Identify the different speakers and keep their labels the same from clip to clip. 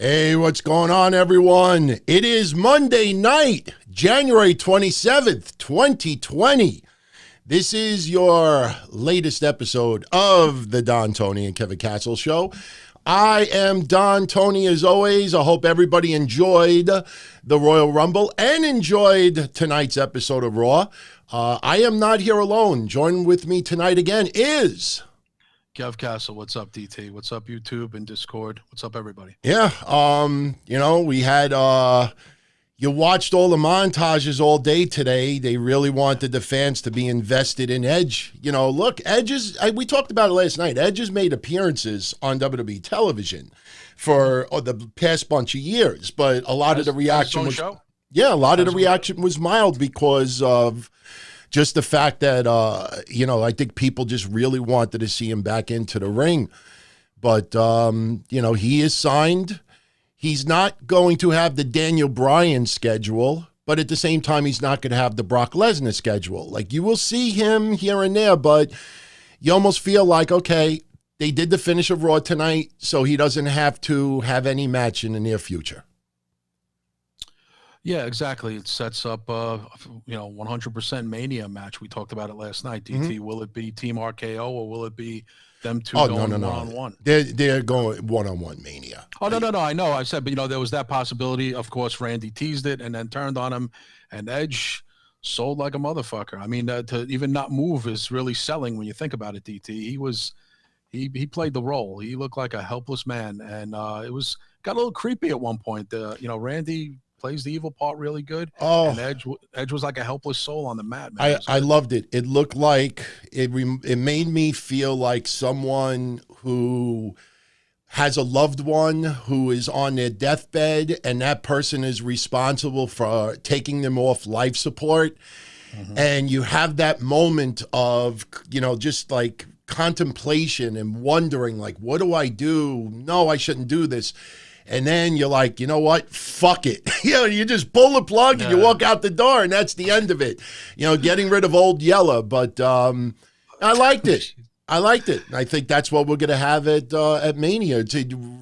Speaker 1: Hey, what's going on, everyone? It is Monday night, January 27th, 2020. This is your latest episode of the Don, Tony, and Kevin Castle Show. I am Don, Tony, as always. I hope everybody enjoyed the Royal Rumble and enjoyed tonight's episode of Raw. I am not here alone. Joining with me tonight again is...
Speaker 2: Kev Castle, what's up, DT? What's up, YouTube and Discord? What's up, everybody?
Speaker 1: Yeah, we had, you watched all the montages all day today. They really wanted the fans to be invested in Edge. You know, look, we talked about it last night. Edge has made appearances on WWE television for the past bunch of years, but a lot of the reaction was... Yeah, a lot of the reaction was mild because of... just the fact that, I think people just really wanted to see him back into the ring. But, he is signed. He's not going to have the Daniel Bryan schedule, but at the same time, he's not going to have the Brock Lesnar schedule. Like, you will see him here and there, but you almost feel like, okay, they did the finish of Raw tonight, so he doesn't have to have any match in the near future.
Speaker 2: Yeah, exactly. It sets up, 100% Mania match. We talked about it last night. DT,
Speaker 1: Mm-hmm.
Speaker 2: Will it be Team RKO or will it be them two going one-on-one?
Speaker 1: They're going one-on-one Mania.
Speaker 2: Oh, no. I know. I said, but, there was that possibility. Of course, Randy teased it and then turned on him. And Edge sold like a motherfucker. I mean, to even not move is really selling when you think about it, DT. He played the role. He looked like a helpless man. And it got a little creepy at one point. Randy plays the evil part really good.
Speaker 1: Oh,
Speaker 2: and Edge was like a helpless soul on the mat, man.
Speaker 1: I loved it. It looked like it made me feel like someone who has a loved one who is on their deathbed and that person is responsible for taking them off life support. Mm-hmm. And you have that moment of, just like contemplation and wondering, like, what do I do? No, I shouldn't do this. And then you're like, you know what? Fuck it. You just pull the plug and you walk out the door, and that's the end of it. Getting rid of Old Yeller. But I liked it. I think that's what we're going to have at Mania.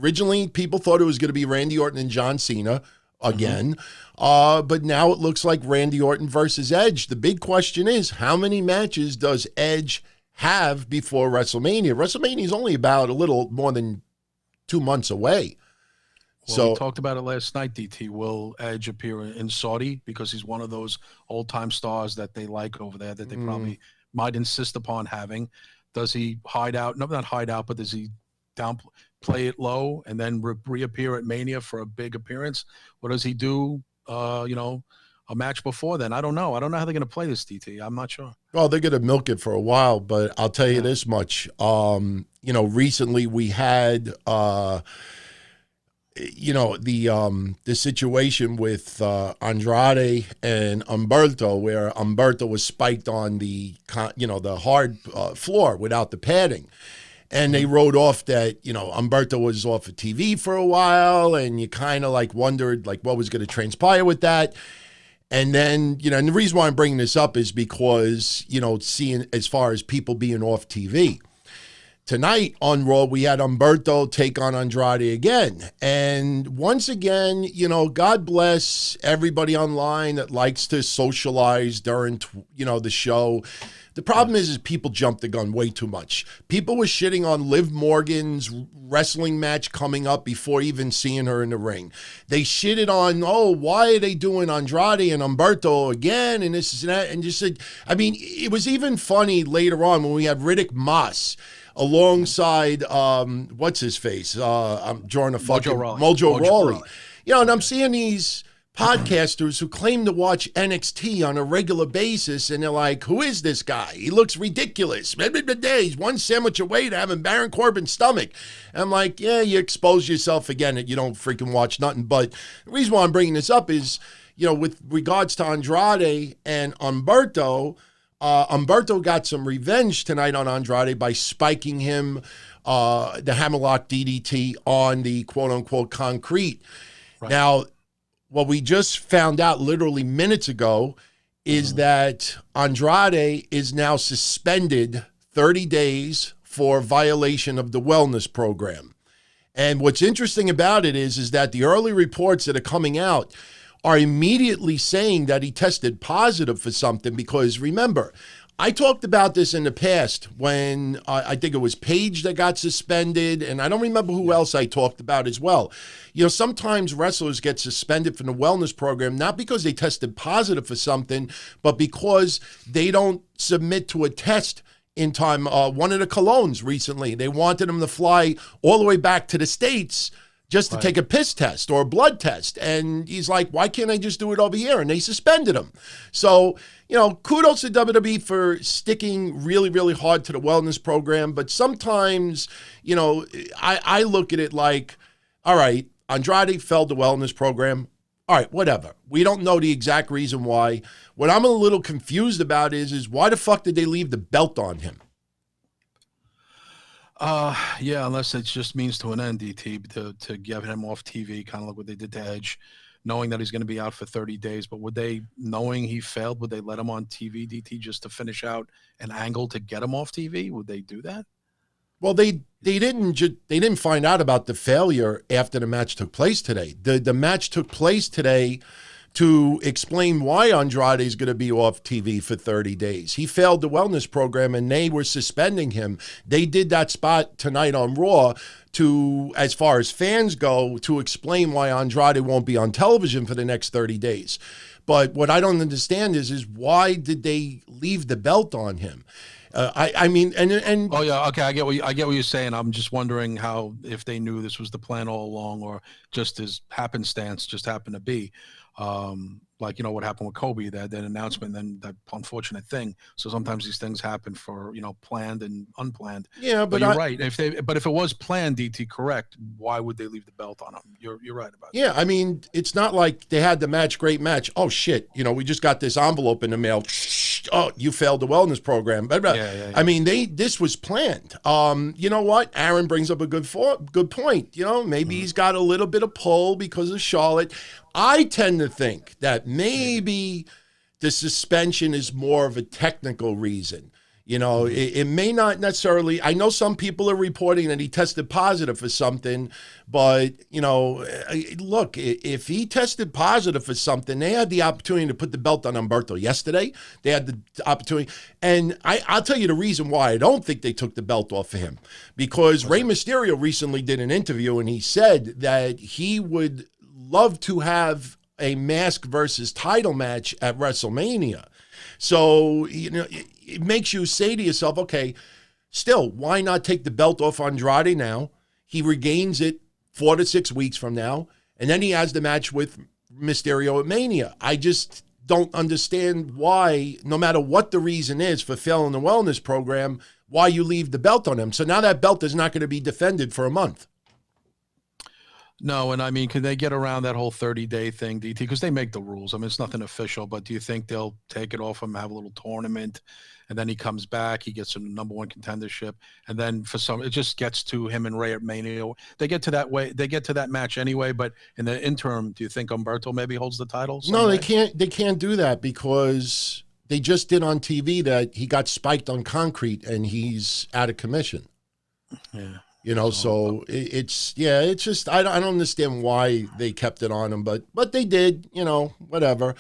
Speaker 1: Originally, people thought it was going to be Randy Orton and John Cena again. Mm-hmm. But now it looks like Randy Orton versus Edge. The big question is, how many matches does Edge have before WrestleMania? WrestleMania is only about a little more than 2 months away.
Speaker 2: Well, we talked about it last night, DT. Will Edge appear in Saudi because he's one of those old-time stars that they like over there that they probably might insist upon having? Does he hide out? No, not hide out, but does he play it low and then reappear at Mania for a big appearance? Or does he do, a match before then? I don't know. I don't know how they're going to play this, DT. I'm not sure. Well,
Speaker 1: they're going to milk it for a while, but I'll tell you this much. Recently we had... the situation with Andrade and Humberto, where Humberto was spiked on the hard floor without the padding. And they wrote off that, Humberto was off of TV for a while, and you kind of like wondered like what was going to transpire with that. And then, and the reason why I'm bringing this up is because, seeing as far as people being off TV. Tonight on Raw, we had Humberto take on Andrade again. And once again, God bless everybody online that likes to socialize during, the show. The problem is people jump the gun way too much. People were shitting on Liv Morgan's wrestling match coming up before even seeing her in the ring. They shitted on, why are they doing Andrade and Humberto again? And this and that. And just said, it was even funny later on when we had Riddick Moss alongside, what's his face? I'm drawing a fucking Mojo Rawley. And I'm seeing these podcasters who claim to watch NXT on a regular basis, and they're like, who is this guy? He looks ridiculous. He's one sandwich away to having Baron Corbin's stomach. And I'm like, yeah, you expose yourself again that you don't freaking watch nothing. But the reason why I'm bringing this up is, with regards to Andrade and Humberto, Humberto got some revenge tonight on Andrade by spiking him the hammerlock DDT on the quote-unquote concrete. Right. Now, what we just found out literally minutes ago is that Andrade is now suspended 30 days for violation of the wellness program. And what's interesting about it is that the early reports that are coming out are immediately saying that he tested positive for something, because remember, I talked about this in the past when I think it was Paige that got suspended, and I don't remember who else I talked about as well. You know, sometimes wrestlers get suspended from the wellness program, not because they tested positive for something, but because they don't submit to a test in time. One of the Colognes recently, they wanted him to fly all the way back to the States just to take a piss test or a blood test. And he's like, why can't I just do it over here? And they suspended him. So, you know, kudos to WWE for sticking really, really hard to the wellness program. But sometimes, you know, I look at it like, all right, Andrade failed the wellness program. All right, whatever. We don't know the exact reason why. What I'm a little confused about is why the fuck did they leave the belt on him?
Speaker 2: Yeah, unless it just means to an end, DT, to get him off TV, kind of like what they did to Edge, knowing that he's going to be out for 30 days. But would they, knowing he failed, would they let him on TV, DT, just to finish out an angle to get him off TV? Would they do that?
Speaker 1: Well, they didn't find out about the failure after the match took place today. The match took place today to explain why Andrade is going to be off TV for 30 days. He failed the wellness program, and they were suspending him. They did that spot tonight on Raw to, as far as fans go, to explain why Andrade won't be on television for the next 30 days. But what I don't understand is why did they leave the belt on him? I mean, and
Speaker 2: oh yeah, okay, I get what you're saying. I'm just wondering how, if they knew this was the plan all along, or just as happenstance just happened to be. Like, you know, what happened with Kobe, that announcement, then that unfortunate thing. So sometimes these things happen for, you know, planned and unplanned.
Speaker 1: Yeah, but
Speaker 2: you're right. If it was planned, DT, correct, why would they leave the belt on him? You're right about that.
Speaker 1: Yeah, I mean, it's not like they had the match, great match. Oh shit, you know, we just got this envelope in the mail. Oh, you failed the wellness program. Yeah. I mean, this was planned. You know what? Aaron brings up a good point. You know, maybe he's got a little bit of pull because of Charlotte. I tend to think that maybe the suspension is more of a technical reason. You know, it may not necessarily. I know some people are reporting that he tested positive for something, but, you know, look, if he tested positive for something, they had the opportunity to put the belt on Humberto yesterday. They had the opportunity. And I'll tell you the reason why I don't think they took the belt off of him. Because Rey Mysterio recently did an interview, and he said that he would love to have a mask versus title match at WrestleMania. So, you know, it makes you say to yourself, okay, still, why not take the belt off Andrade now? He regains it 4 to 6 weeks from now, and then he has the match with Mysterio at Mania. I just don't understand why, no matter what the reason is for failing the wellness program, why you leave the belt on him. So now that belt is not going to be defended for a month.
Speaker 2: No, and I mean, can they get around that whole 30-day thing, DT? Because they make the rules. I mean, it's nothing official, but do you think they'll take it off him, have a little tournament, and then he comes back, he gets a number one contendership, and then for some, it just gets to him and Ray at Mania. They get to that match anyway, but in the interim, do you think Humberto maybe holds the title someday?
Speaker 1: No, they can't do that, because they just did on TV that he got spiked on concrete and he's out of commission.
Speaker 2: Yeah.
Speaker 1: You know, so it's just, I don't understand why they kept it on him, but they did, you know, whatever.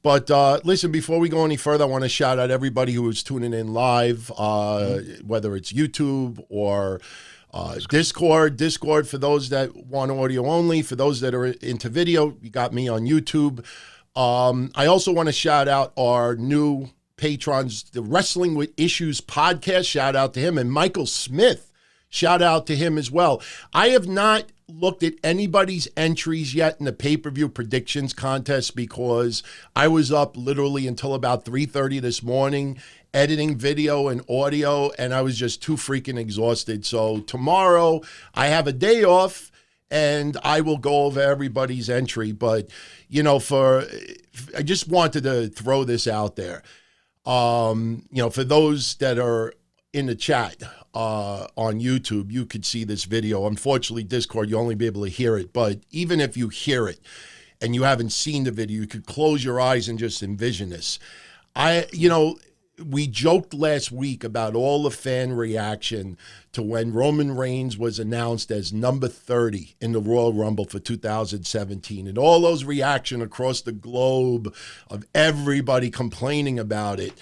Speaker 1: But listen, before we go any further, I want to shout out everybody who is tuning in live, whether it's YouTube or Discord. Discord for those that want audio only. For those that are into video, you got me on YouTube. I also want to shout out our new patrons, the Wrestling with Issues podcast. Shout out to him, and Michael Smith. Shout out to him as well. I have not looked at anybody's entries yet in the pay-per-view predictions contest, because I was up literally until about 3:30 this morning editing video and audio, and I was just too freaking exhausted. So tomorrow I have a day off, and I will go over everybody's entry. But, you know, I just wanted to throw this out there. You know, for those that are in the chat on YouTube, you could see this video. Unfortunately, Discord, you'll only be able to hear it. But even if you hear it and you haven't seen the video, you could close your eyes and just envision this. You know, we joked last week about all the fan reaction to when Roman Reigns was announced as number 30 in the Royal Rumble for 2017, and all those reaction across the globe of everybody complaining about it.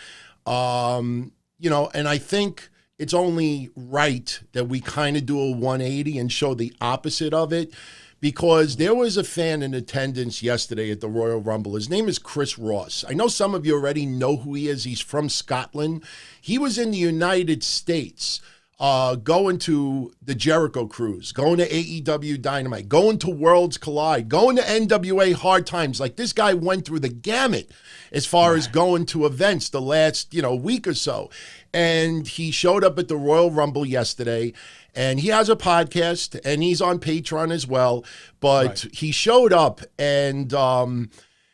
Speaker 1: You know, and I think it's only right that we kind of do a 180 and show the opposite of it, because there was a fan in attendance yesterday at the Royal Rumble. His name is Chris Ross. I know some of you already know who he is. He's from Scotland. He was in the United States going to the Jericho Cruise, going to AEW Dynamite, going to Worlds Collide, going to NWA Hard Times. Like, this guy went through the gamut as far as going to events the last, week or so. And he showed up at the Royal Rumble yesterday, and he has a podcast, and he's on Patreon as well. But he showed up, and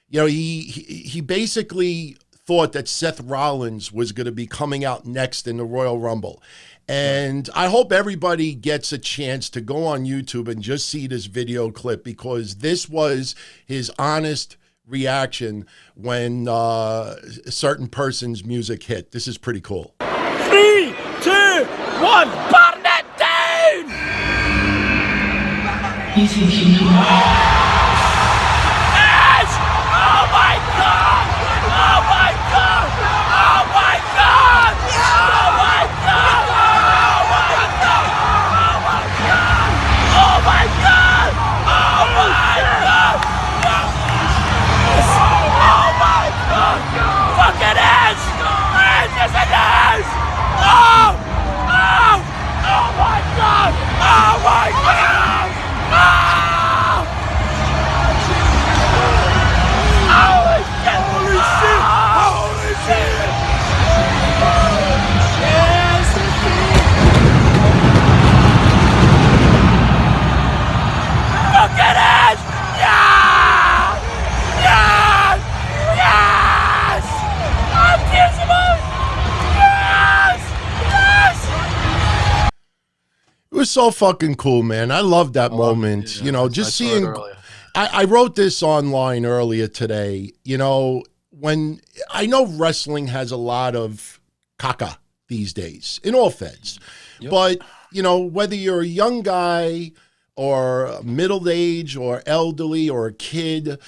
Speaker 1: he basically thought that Seth Rollins was going to be coming out next in the Royal Rumble. And I hope everybody gets a chance to go on YouTube and just see this video clip, because this was his honest reaction when a certain person's music hit. This is pretty cool.
Speaker 3: 3, 2, 1, burn it down! Yes! Oh my God! Oh my God! Oh my God! Oh my God! Oh my God! Oh my God! Oh my God! Oh my God! Oh my God! Fucking ass! Yes, it is! Oh! Oh! Oh my God! Oh my God! Oh! Holy shit! Holy shit! Holy shit! Yes, look at it! Yes! Yes! Yes! Unbelievable! Yes! Yes!
Speaker 1: It was so fucking cool, man. I loved that moment. Just seeing. I wrote this online earlier today. When I know wrestling has a lot of caca these days in all feds, but whether you're a young guy or middle age or elderly or a kid,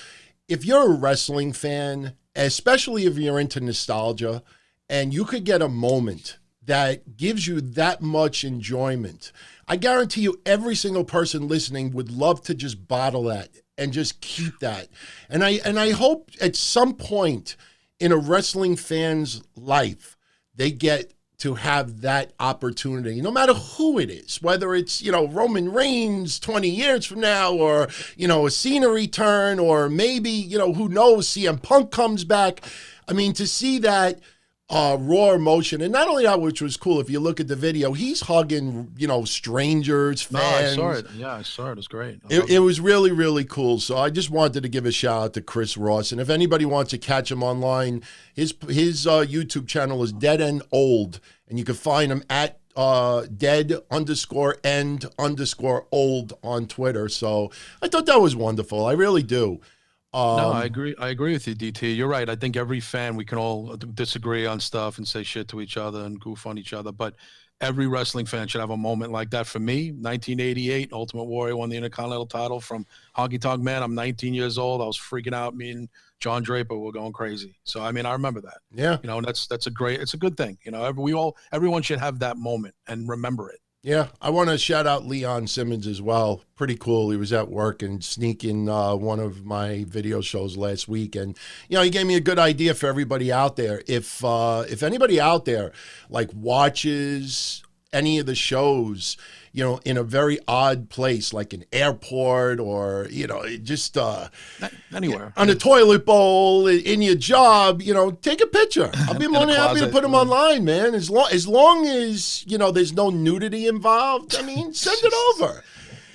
Speaker 1: if you're a wrestling fan, especially if you're into nostalgia, and you could get a moment that gives you that much enjoyment, I guarantee you every single person listening would love to just bottle that and just keep that. And I hope at some point in a wrestling fan's life, they get to have that opportunity, no matter who it is, whether it's, Roman Reigns 20 years from now, or, a Cena return, or maybe, who knows, CM Punk comes back. I mean, to see that raw emotion, and not only that, which was cool, if you look at the video, he's hugging, strangers, fans.
Speaker 2: No, I saw it. Yeah, I saw it. It was great.
Speaker 1: It was really, really cool. So I just wanted to give a shout out to Chris Ross. And if anybody wants to catch him online, his YouTube channel is Dead End Old, and you can find him at dead_end_old on Twitter. So I thought that was wonderful. I really do.
Speaker 2: No, I agree. I agree with you, DT. You're right. I think every fan, we can all disagree on stuff and say shit to each other and goof on each other, but every wrestling fan should have a moment like that. For me, 1988, Ultimate Warrior won the Intercontinental title from Honky Tonk Man. I'm 19 years old. I was freaking out. Me and John Draper were going crazy. So, I mean, I remember that.
Speaker 1: Yeah.
Speaker 2: That's a good thing. Everyone should have that moment and remember it.
Speaker 1: Yeah, I want to shout out Leon Simmons as well. Pretty cool. He was at work and sneaking one of my video shows last week, and he gave me a good idea for everybody out there. If anybody out there watches any of the shows, in a very odd place, like an airport or, just
Speaker 2: anywhere
Speaker 1: on a toilet bowl, in your job, take a picture. I'll be more than happy to put them online, man. As long as, there's no nudity involved, I mean, send it over.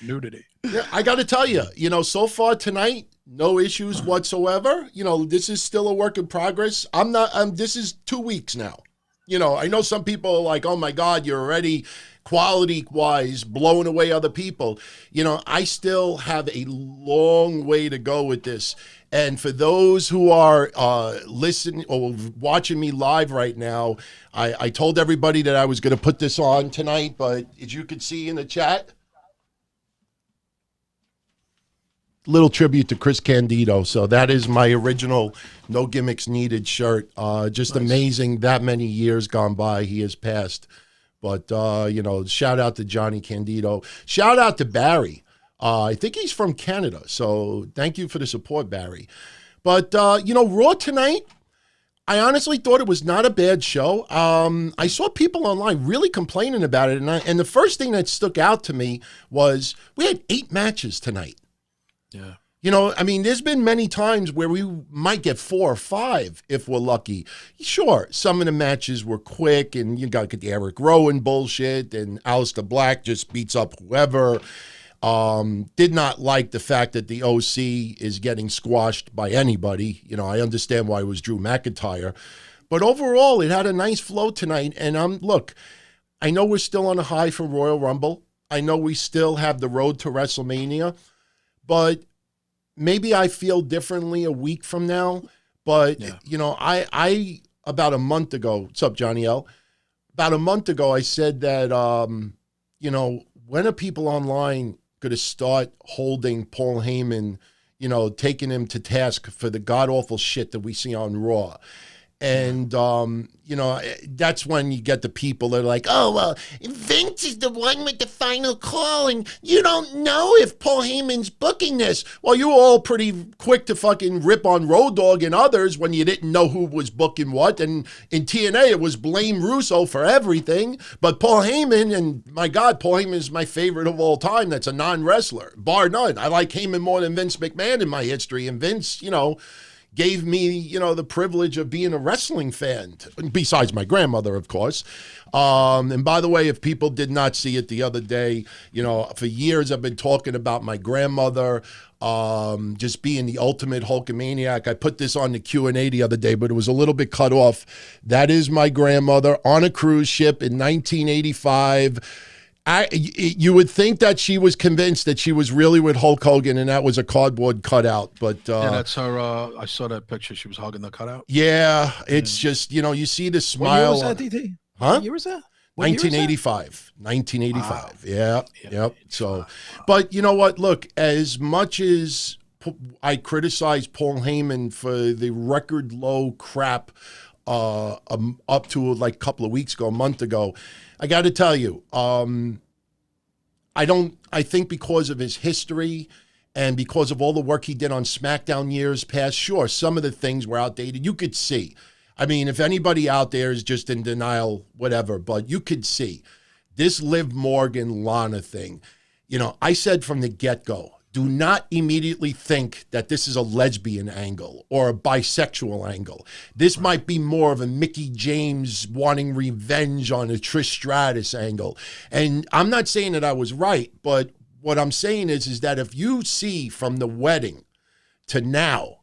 Speaker 2: Nudity.
Speaker 1: Yeah, I got to tell you, so far tonight, no issues whatsoever. This is still a work in progress. This is 2 weeks now. I know some people are like, oh my God, you're already quality-wise blowing away other people. I still have a long way to go with this. And for those who are listening or watching me live right now, I told everybody that I was going to put this on tonight, but as you can see in the chat, little tribute to Chris Candido. So that is my original No Gimmicks Needed shirt. Just nice. Amazing that many years gone by he has passed. But, shout out to Johnny Candido. Shout out to Barry. I think he's from Canada. So thank you for the support, Barry. But, Raw tonight, I honestly thought it was not a bad show. I saw people online really complaining about it. And the first thing that stuck out to me was we had 8 matches tonight.
Speaker 2: Yeah.
Speaker 1: There's been many times where we might get 4 or 5 if we're lucky. Sure, some of the matches were quick, and you got the Eric Rowan bullshit, and Aleister Black just beats up whoever. Did not like the fact that the OC is getting squashed by anybody. I understand why it was Drew McIntyre. But overall, it had a nice flow tonight. And look, I know we're still on a high from Royal Rumble. I know we still have the road to WrestleMania. But maybe I feel differently a week from now. But, I about a month ago, what's up, Johnny L? About a month ago, I said that, when are people online going to start holding Paul Heyman, taking him to task for the god-awful shit that we see on Raw? And, that's when you get the people that are like, oh, well, Vince is the one with the final call, and you don't know if Paul Heyman's booking this. Well, you were all pretty quick to fucking rip on Road Dogg and others when you didn't know who was booking what. And in TNA, it was blame Russo for everything. But Paul Heyman, and my God, Paul Heyman is my favorite of all time. That's a non-wrestler, bar none. I like Heyman more than Vince McMahon in my history. And Vince, gave me, the privilege of being a wrestling fan, besides my grandmother, of course. And by the way, if people did not see it the other day, for years I've been talking about my grandmother just being the ultimate Hulkamaniac. I put this on the Q&A the other day, but it was a little bit cut off. That is my grandmother on a cruise ship in 1985. You would think that she was convinced that she was really with Hulk Hogan and that was a cardboard cutout. But
Speaker 2: yeah, that's her. I saw that picture. She was hugging the cutout.
Speaker 1: Yeah, it's just, you see the smile.
Speaker 2: What year was that, DT?
Speaker 1: Huh?
Speaker 2: What year was that?
Speaker 1: 1985. 1985.
Speaker 2: Wow.
Speaker 1: Yeah. Yep. So, but you know what? Look, as much as I criticize Paul Heyman for the record low crap up to like a couple of weeks ago, a month ago, I got to tell you, I think because of his history and because of all the work he did on SmackDown years past, sure, some of the things were outdated. You could see. I mean, if anybody out there is just in denial, whatever, but you could see this Liv Morgan Lana thing. I said from the get-go, do not immediately think that this is a lesbian angle or a bisexual angle. This might be more of a Mickie James wanting revenge on a Trish Stratus angle. And I'm not saying that I was right, but what I'm saying is that if you see from the wedding to now,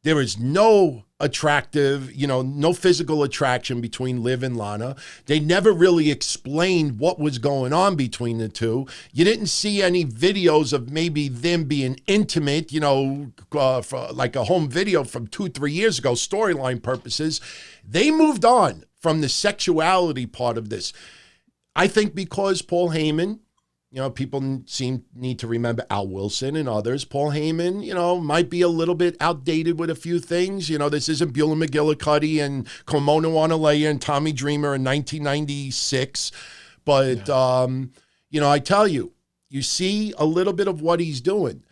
Speaker 1: there is no attractive, no physical attraction between Liv and Lana. They never really explained what was going on between the two. You didn't see any videos of maybe them being intimate, for like a home video from 2-3 years ago, storyline purposes. They moved on from the sexuality part of this. I think because Paul Heyman, people need to remember Al Wilson and others. Paul Heyman, might be a little bit outdated with a few things. This isn't Beulah McGillicuddy and Kimono Wanalea and Tommy Dreamer in 1996. But, I tell you, you see a little bit of what he's doing.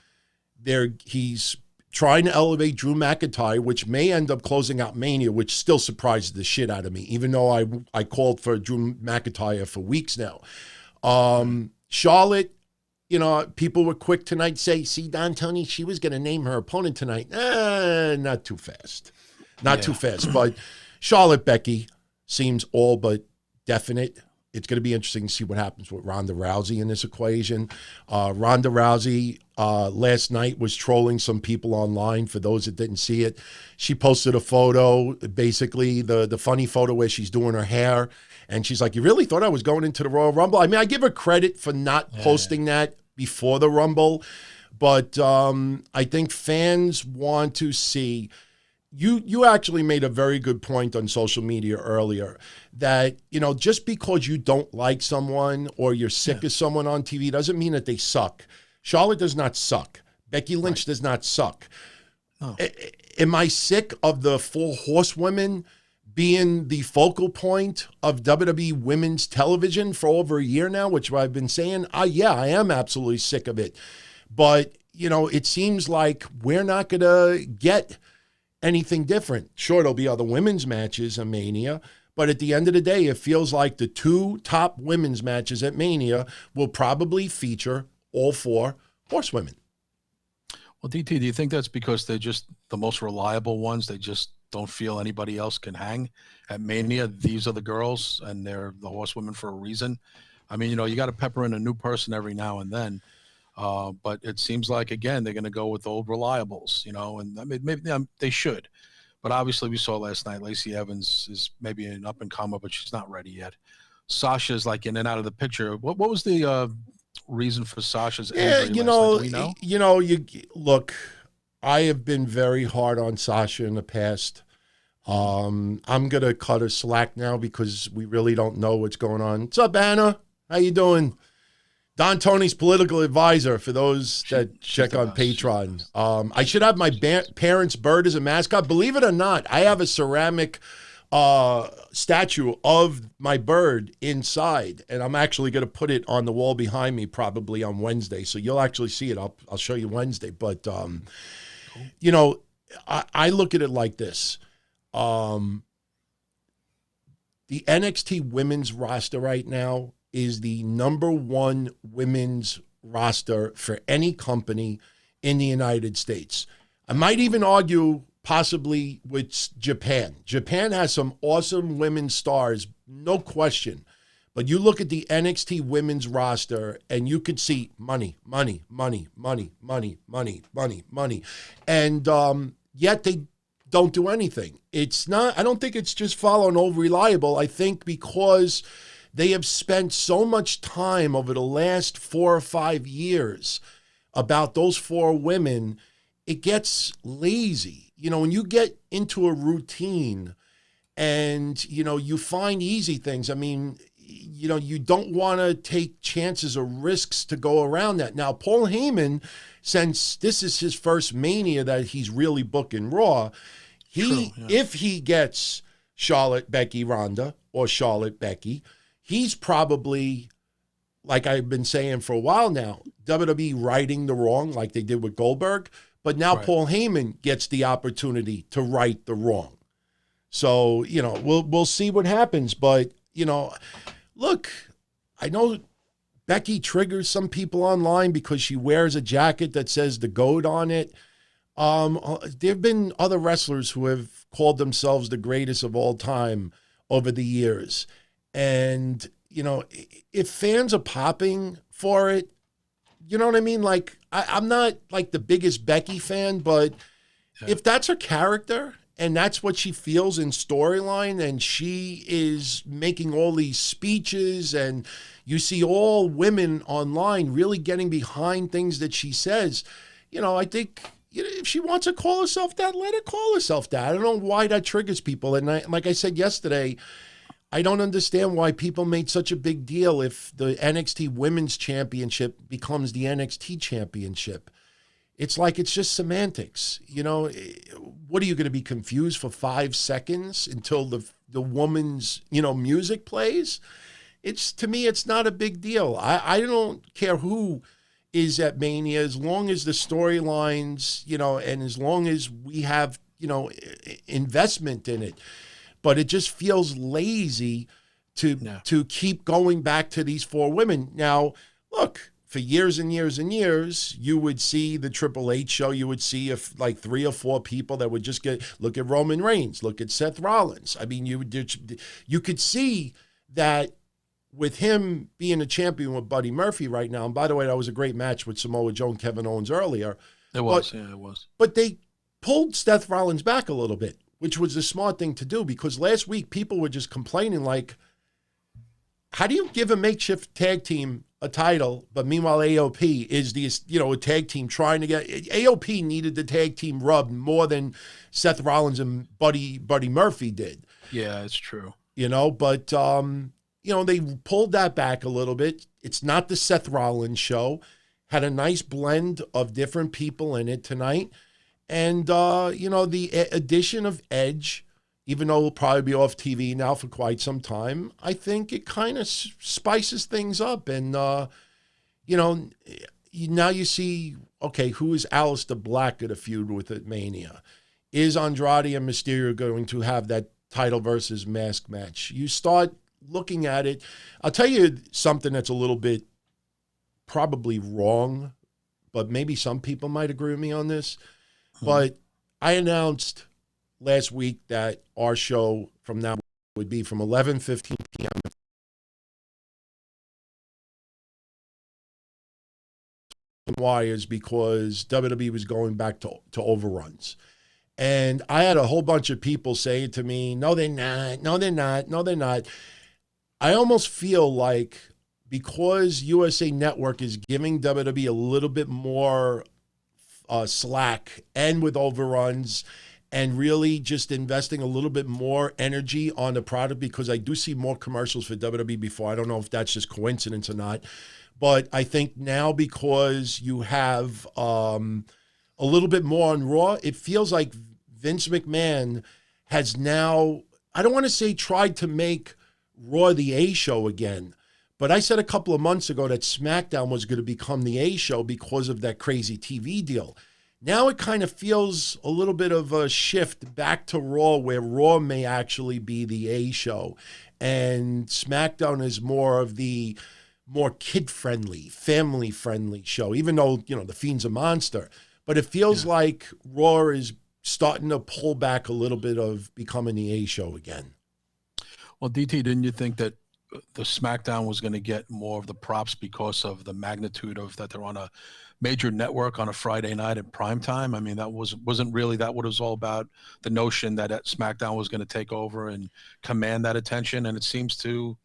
Speaker 1: He's trying to elevate Drew McIntyre, which may end up closing out Mania, which still surprises the shit out of me, even though I called for Drew McIntyre for weeks now. Charlotte, people were quick tonight to say, see, Don Tony, she was going to name her opponent tonight. Not too fast. Not too fast. But Charlotte Becky seems all but definite. It's going to be interesting to see what happens with Ronda Rousey in this equation. Ronda Rousey last night was trolling some people online. For those that didn't see it, she posted a photo, basically the funny photo where she's doing her hair. And she's like, you really thought I was going into the Royal Rumble? I mean, I give her credit for not posting that before the Rumble. But I think fans want to see. You actually made a very good point on social media earlier that, just because you don't like someone or you're sick of someone on TV doesn't mean that they suck. Charlotte does not suck. Becky Lynch does not suck.
Speaker 2: No.
Speaker 1: Am I sick of the 4 horsewomen being the focal point of WWE women's television for over a year now, which I've been saying? Yeah, I am absolutely sick of it. But, it seems like we're not going to get anything different. Sure, there'll be other women's matches at Mania, but at the end of the day, it feels like the 2 top women's matches at Mania will probably feature all 4 horsewomen.
Speaker 2: Well, DT, do you think that's because they're just the most reliable ones? They just don't feel anybody else can hang at Mania. These are the girls, and they're the horsewomen for a reason. I mean, you got to pepper in a new person every now and then. But it seems like, again, they're going to go with old reliables, and I mean, maybe they should. But obviously, we saw last night, Lacey Evans is maybe an up-and-comer, but she's not ready yet. Sasha's like in and out of the picture. What was the reason for Sasha's injury last night? Do we know?
Speaker 1: Look, I have been very hard on Sasha in the past. I'm going to cut her slack now because we really don't know what's going on. What's up, Anna? How you doing? Don Tony's political advisor, for those that check on Patreon. I should have my parents' bird as a mascot. Believe it or not, I have a ceramic statue of my bird inside, and I'm actually going to put it on the wall behind me probably on Wednesday. So you'll actually see it. I'll show you Wednesday. But, I look at it like this. The NXT Women's Roster right now is the #1 women's roster for any company in the United States. I might even argue possibly with Japan. Japan has some awesome women's stars, no question. But you look at the NXT women's roster and you could see money. And yet they don't do anything. I don't think it's just following old reliable. I think because they have spent so much time over the last 4 or 5 years about those 4 women, it gets lazy. When you get into a routine and, you find easy things, I mean, you don't want to take chances or risks to go around that. Now, Paul Heyman, since this is his first Mania that he's really booking Raw, if he gets Charlotte, Becky, Ronda, or Charlotte, Becky, he's probably, like I've been saying for a while now, WWE righting the wrong like they did with Goldberg. But now Paul Heyman gets the opportunity to right the wrong. So, we'll see what happens. But, look, I know Becky triggers some people online because she wears a jacket that says the GOAT on it. There have been other wrestlers who have called themselves the greatest of all time over the years. And, if fans are popping for it, you know what I mean? Like, I'm not like the biggest Becky fan, but if that's her character and that's what she feels in storyline, and she is making all these speeches, and you see all women online really getting behind things that she says, I think, if she wants to call herself that, let her call herself that. I don't know why that triggers people. And like I said yesterday, I don't understand why people made such a big deal if the NXT Women's Championship becomes the NXT Championship. It's like it's just semantics. What are you going to be confused for 5 seconds until the woman's, music plays? To me, it's not a big deal. I don't care who is at Mania as long as the storylines, and as long as we have, investment in it. But it just feels lazy to keep going back to these 4 women. Now, look, for years and years and years, you would see the Triple H show. You would see like 3 or 4 people that would just look at Roman Reigns, look at Seth Rollins. I mean, you could see that with him being a champion with Buddy Murphy right now. And by the way, that was a great match with Samoa Joe and Kevin Owens earlier.
Speaker 2: It was, it was.
Speaker 1: But they pulled Seth Rollins back a little bit, which was the smart thing to do, because last week people were just complaining like, how do you give a makeshift tag team a title, but meanwhile AOP is the, a tag team trying to get, AOP needed the tag team rub more than Seth Rollins and Buddy Murphy did.
Speaker 2: Yeah, it's true.
Speaker 1: But they pulled that back a little bit. It's not the Seth Rollins show. Had a nice blend of different people in it tonight. And, the addition of Edge, even though it'll probably be off TV now for quite some time, I think it kind of spices things up. And, now you see, okay, who is Aleister Black at a feud with at Mania? Is Andrade and Mysterio going to have that title versus mask match? You start looking at it. I'll tell you something that's a little bit probably wrong, but maybe some people might agree with me on this. But I announced last week that our show from now would be from 11:15 p.m. wires because WWE was going back to overruns. And I had a whole bunch of people saying to me, no, they're not. No, they're not. No, they're not. I almost feel like because USA Network is giving WWE a little bit more slack and with overruns and really just investing a little bit more energy on the product, because I do see more commercials for WWE before. I don't know if that's just coincidence or not. But I think now because you have a little bit more on Raw, it feels like Vince McMahon has now, I don't want to say tried to make Raw the A show again, but I said a couple of months ago that Smackdown was going to become the A show because of that crazy TV deal. Now it kind of feels a little bit of a shift back to Raw, where Raw may actually be the A show. And SmackDown is more of the more kid-friendly, family-friendly show, even though, The Fiend's a monster. But it feels like Raw is starting to pull back a little bit of becoming the A show again.
Speaker 2: Well, DT, didn't you think that the SmackDown was going to get more of the props because of the magnitude of that they're on a major network on a Friday night at prime time? I mean, that wasn't really that what it was all about, the notion that SmackDown was going to take over and command that attention. And it seems to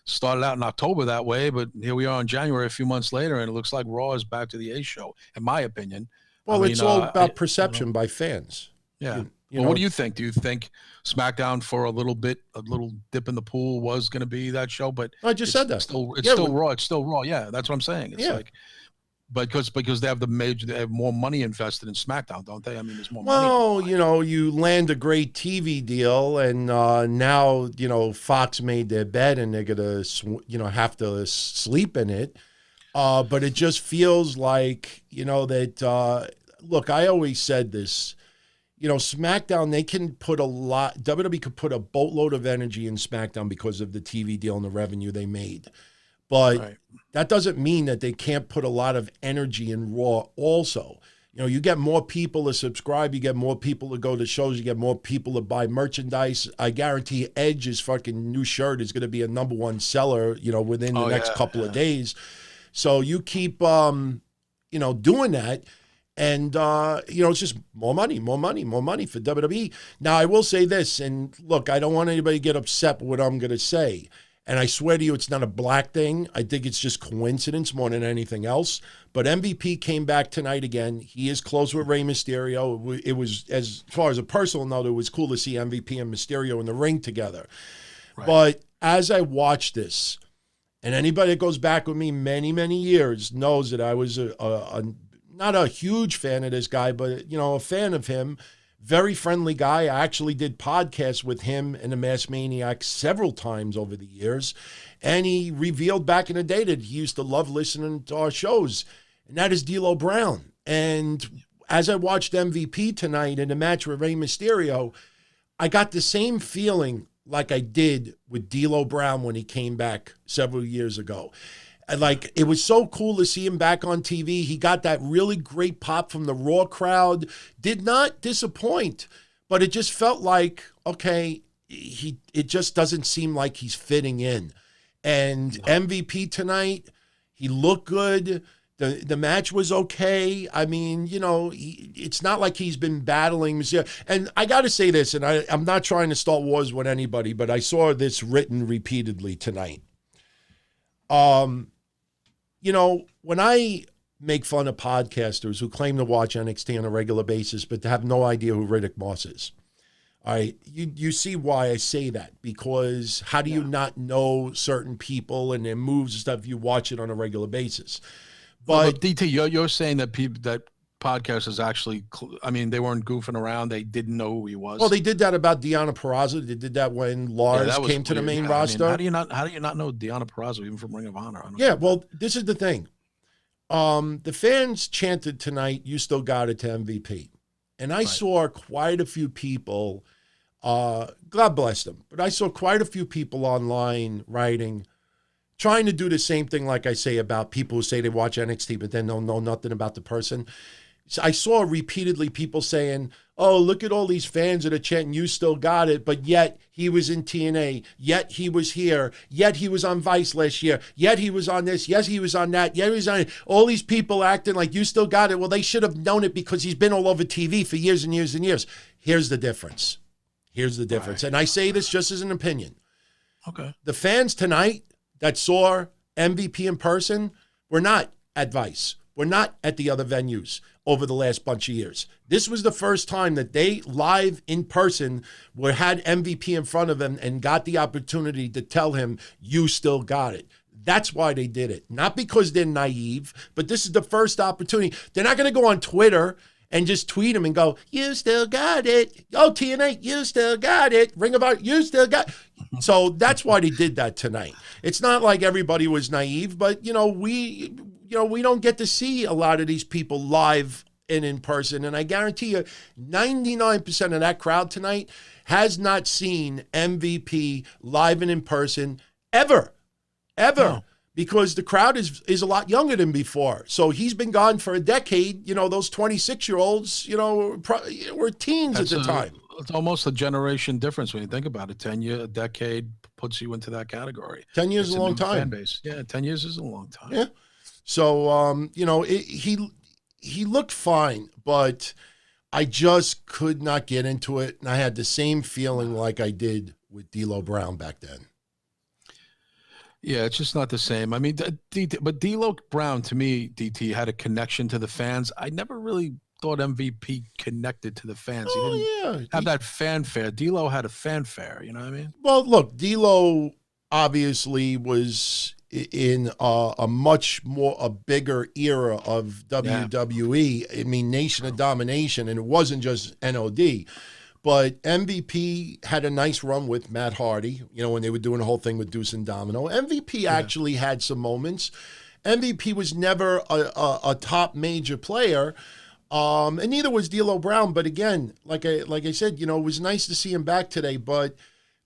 Speaker 2: started out in October that way, but here we are in January, a few months later, and it looks like Raw is back to the A show, in my opinion.
Speaker 1: Well, it's all about perception by fans.
Speaker 2: Yeah. Well, what do you think? Do you think SmackDown for a little bit, a little dip in the pool was going to be that show? But
Speaker 1: I just said that.
Speaker 2: Still Raw. It's still Raw. Yeah, that's what I'm saying. It's like, because they have they have more money invested in SmackDown, don't they? I mean, there's more money.
Speaker 1: Well, you land a great TV deal, and now Fox made their bed, and they're gonna have to sleep in it. But it just feels like that. Look, I always said this. SmackDown, they can put WWE could put a boatload of energy in SmackDown because of the TV deal and the revenue they made. But that doesn't mean that they can't put a lot of energy in Raw also. You get more people to subscribe, you get more people to go to shows, you get more people to buy merchandise. I guarantee Edge's fucking new shirt is going to be a #1 seller, within the next couple of days. So you keep, doing that. And, it's just more money for WWE. Now, I will say this, and look, I don't want anybody to get upset with what I'm going to say. And I swear to you, it's not a black thing. I think it's just coincidence more than anything else. But MVP came back tonight again. He is close with Rey Mysterio. It was, as far as a personal note, it was cool to see MVP and Mysterio in the ring together. Right. But as I watched this, and anybody that goes back with me many, many years knows that I was not a huge fan of this guy, but, a fan of him. Very friendly guy. I actually did podcasts with him and the Masked Maniac several times over the years. And he revealed back in the day that he used to love listening to our shows. And that is D'Lo Brown. And as I watched MVP tonight in the match with Rey Mysterio, I got the same feeling like I did with D'Lo Brown when he came back several years ago. Like, it was so cool to see him back on TV. He got that really great pop from the Raw crowd. Did not disappoint, but it just felt like, okay, it just doesn't seem like he's fitting in. And MVP tonight, he looked good. The match was okay. I mean, it's not like he's been battling. And I got to say this, and I'm not trying to start wars with anybody, but I saw this written repeatedly tonight. you know, when I make fun of podcasters who claim to watch NXT on a regular basis, but have no idea who Riddick Moss is. All right, you see why I say that, because how do you not know certain people and their moves and stuff if you watch it on a regular basis? But
Speaker 2: DT, you're saying that podcasters actually, I mean, they weren't goofing around. They didn't know who he was.
Speaker 1: Well, they did that about Deonna Purrazzo. They did that when Lars came to the main roster.
Speaker 2: I mean, how do you not know Deonna Purrazzo even from Ring of Honor?
Speaker 1: Well, this is the thing. The fans chanted tonight, "You still got it" to MVP. And I saw quite a few people, God bless them, but I saw quite a few people online writing, trying to do the same thing like I say about people who say they watch NXT, but then don't know nothing about the person. So I saw repeatedly people saying, "Oh, look at all these fans that are chanting, 'You still got it,' but yet he was in TNA, yet he was here, yet he was on Vice last year, yet he was on this, yes, he was on that, yet he was on it." All these people acting like "You still got it." Well, they should have known it because he's been all over TV for years and years and years. Here's the difference. Here's the difference. And I say this just as an opinion.
Speaker 2: Okay.
Speaker 1: The fans tonight that saw MVP in person were not at Vice. We're not at the other venues over the last bunch of years. This was the first time that they live in person had MVP in front of them and got the opportunity to tell him, "You still got it." That's why they did it. Not because they're naive, but this is the first opportunity. They're not going to go on Twitter and just tweet him and go, "You still got it. Oh, TNA, you still got it. Ring of Honor, you still got it." So that's why they did that tonight. It's not like everybody was naive, but we don't get to see a lot of these people live and in person. And I guarantee you 99% of that crowd tonight has not seen MVP live and in person ever. No. Because the crowd is a lot younger than before. So he's been gone for a decade. Those 26-year-olds, were teens at the time.
Speaker 2: It's almost a generation difference when you think about it. A decade puts you into that category.
Speaker 1: 10 years is a long time.
Speaker 2: Fan base. Yeah, 10 years is a long time.
Speaker 1: Yeah. So, he looked fine, but I just could not get into it. And I had the same feeling like I did with D'Lo Brown back then.
Speaker 2: Yeah, it's just not the same. I mean, but D'Lo Brown, to me, DT, had a connection to the fans. I never really thought MVP connected to the fans. He didn't have that fanfare. D'Lo had a fanfare, you know what I mean?
Speaker 1: Well, look, D'Lo obviously was in a bigger era of WWE. I mean, Nation of Domination, and it wasn't just NOD. But MVP had a nice run with Matt Hardy, when they were doing the whole thing with Deuce and Domino. MVP actually had some moments. MVP was never a top major player, and neither was D'Lo Brown. But again, like I said, it was nice to see him back today. But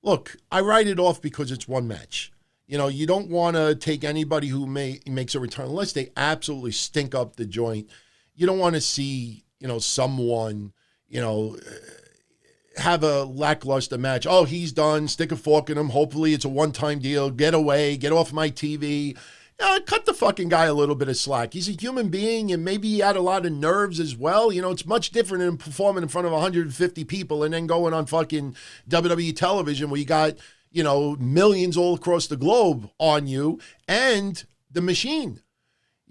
Speaker 1: look, I write it off because it's one match. You don't want to take anybody who makes a return unless they absolutely stink up the joint. You don't want to see, someone, have a lackluster match. Oh, he's done. Stick a fork in him. Hopefully it's a one-time deal. Get away. Get off my TV. Cut the fucking guy a little bit of slack. He's a human being, and maybe he had a lot of nerves as well. It's much different than performing in front of 150 people and then going on fucking WWE television where you got, millions all across the globe on you and the machine.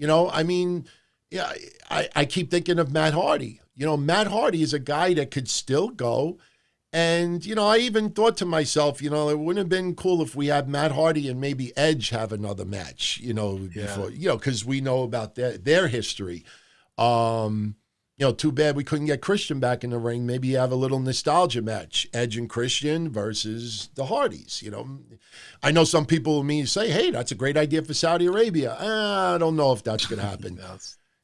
Speaker 1: I keep thinking of Matt Hardy. Matt Hardy is a guy that could still go. And, I even thought to myself, it wouldn't have been cool if we had Matt Hardy and maybe Edge have another match, before, because we know about their history. Too bad we couldn't get Christian back in the ring. Maybe you have a little nostalgia match, Edge and Christian versus the Hardys. I know some people may say, "Hey, that's a great idea for Saudi Arabia." I don't know if that's going to happen.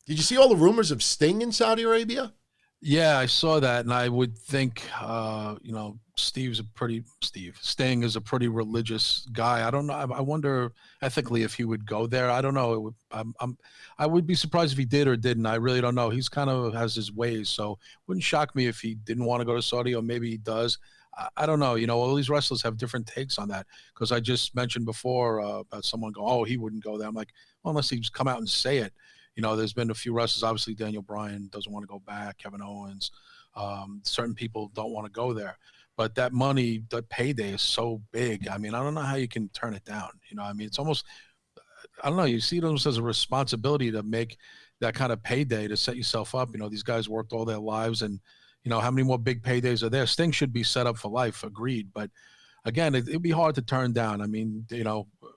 Speaker 1: Did you see all the rumors of Sting in Saudi Arabia?
Speaker 2: Yeah, I saw that, and I would think, Sting is a pretty religious guy. I don't know. I wonder ethically if he would go there. I don't know. I would be surprised if he did or didn't. I really don't know. He's kind of has his ways, so it wouldn't shock me if he didn't want to go to Saudi, or maybe he does. I don't know. All these wrestlers have different takes on that, because I just mentioned before about someone going, "Oh, he wouldn't go there." I'm like, well, unless he's come out and say it. There's been a few wrestlers. Obviously, Daniel Bryan doesn't want to go back. Kevin Owens. Certain people don't want to go there. But that money, that payday is so big. I mean, I don't know how you can turn it down. It's almost I don't know. You see it almost as a responsibility to make that kind of payday to set yourself up. These guys worked all their lives, and how many more big paydays are there? Sting should be set up for life. Agreed. But again, it'd be hard to turn down. I mean,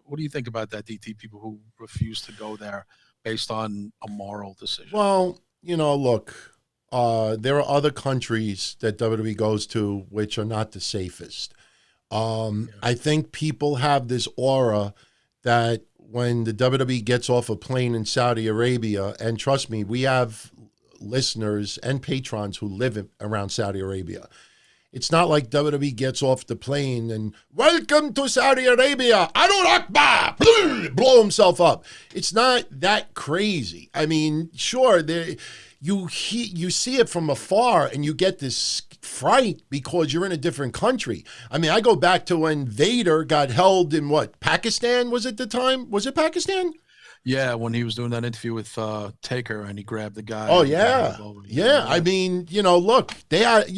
Speaker 2: what do you think about that, DT? People who refuse to go there based on a moral decision.
Speaker 1: Well, look, there are other countries that WWE goes to which are not the safest. I think people have this aura that when the WWE gets off a plane in Saudi Arabia, and trust me, we have listeners and patrons who live around Saudi Arabia. It's not like WWE gets off the plane and, welcome to Saudi Arabia, Allahu Akbar, blow himself up. It's not that crazy. I mean, sure, you see it from afar and you get this fright because you're in a different country. I mean, I go back to when Vader got held in Pakistan was at the time? Was it Pakistan?
Speaker 2: Yeah, when he was doing that interview with Taker and he grabbed the guy.
Speaker 1: Oh, yeah. Yeah. I mean, look,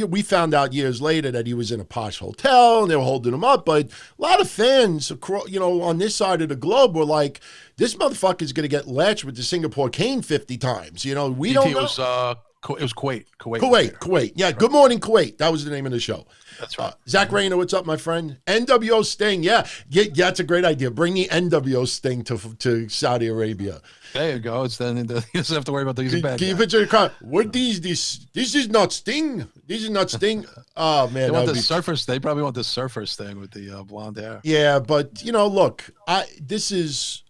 Speaker 1: we found out years later that he was in a posh hotel and they were holding him up. But a lot of fans, on this side of the globe were like, this motherfucker's going to get latched with the Singapore cane 50 times. We don't know.
Speaker 2: It was Kuwait.
Speaker 1: Kuwait. Yeah, Good Morning Kuwait. That was the name of the show.
Speaker 2: That's right.
Speaker 1: Zach Rayner, what's up, my friend? NWO Sting. Yeah, that's a great idea. Bring the NWO Sting to Saudi Arabia.
Speaker 2: There you go. It's then you don't have to worry about these bad guys.
Speaker 1: Can you picture the crowd? What this is not Sting. This is not Sting. Oh, man.
Speaker 2: They want the surfers. They probably want the surfers thing with the blonde hair.
Speaker 1: Yeah, but, look, this is...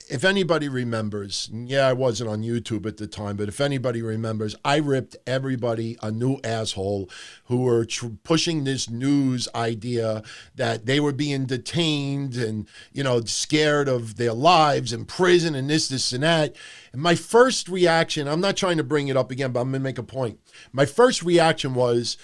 Speaker 1: If anybody remembers, I wasn't on YouTube at the time, but if anybody remembers, I ripped everybody a new asshole who were pushing this news idea that they were being detained and, scared of their lives in prison and this, and that. And my first reaction, I'm not trying to bring it up again, but I'm going to make a point. My first reaction was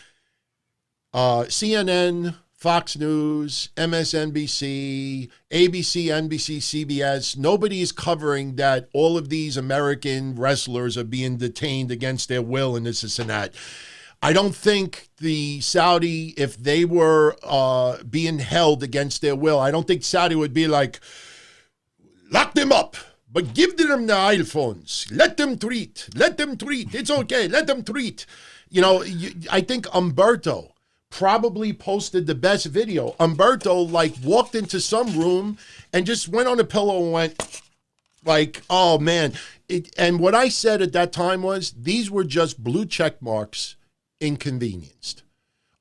Speaker 1: CNN, Fox News, MSNBC, ABC, NBC, CBS, nobody is covering that all of these American wrestlers are being detained against their will and this and that. I don't think the Saudi, if they were being held against their will, I don't think Saudi would be like, lock them up, but give them the iPhones. Let them treat. It's okay. Let them treat. I think Umberto probably posted the best video. Umberto walked into some room and just went on a pillow and went oh man. And what I said at that time was these were just blue check marks inconvenienced.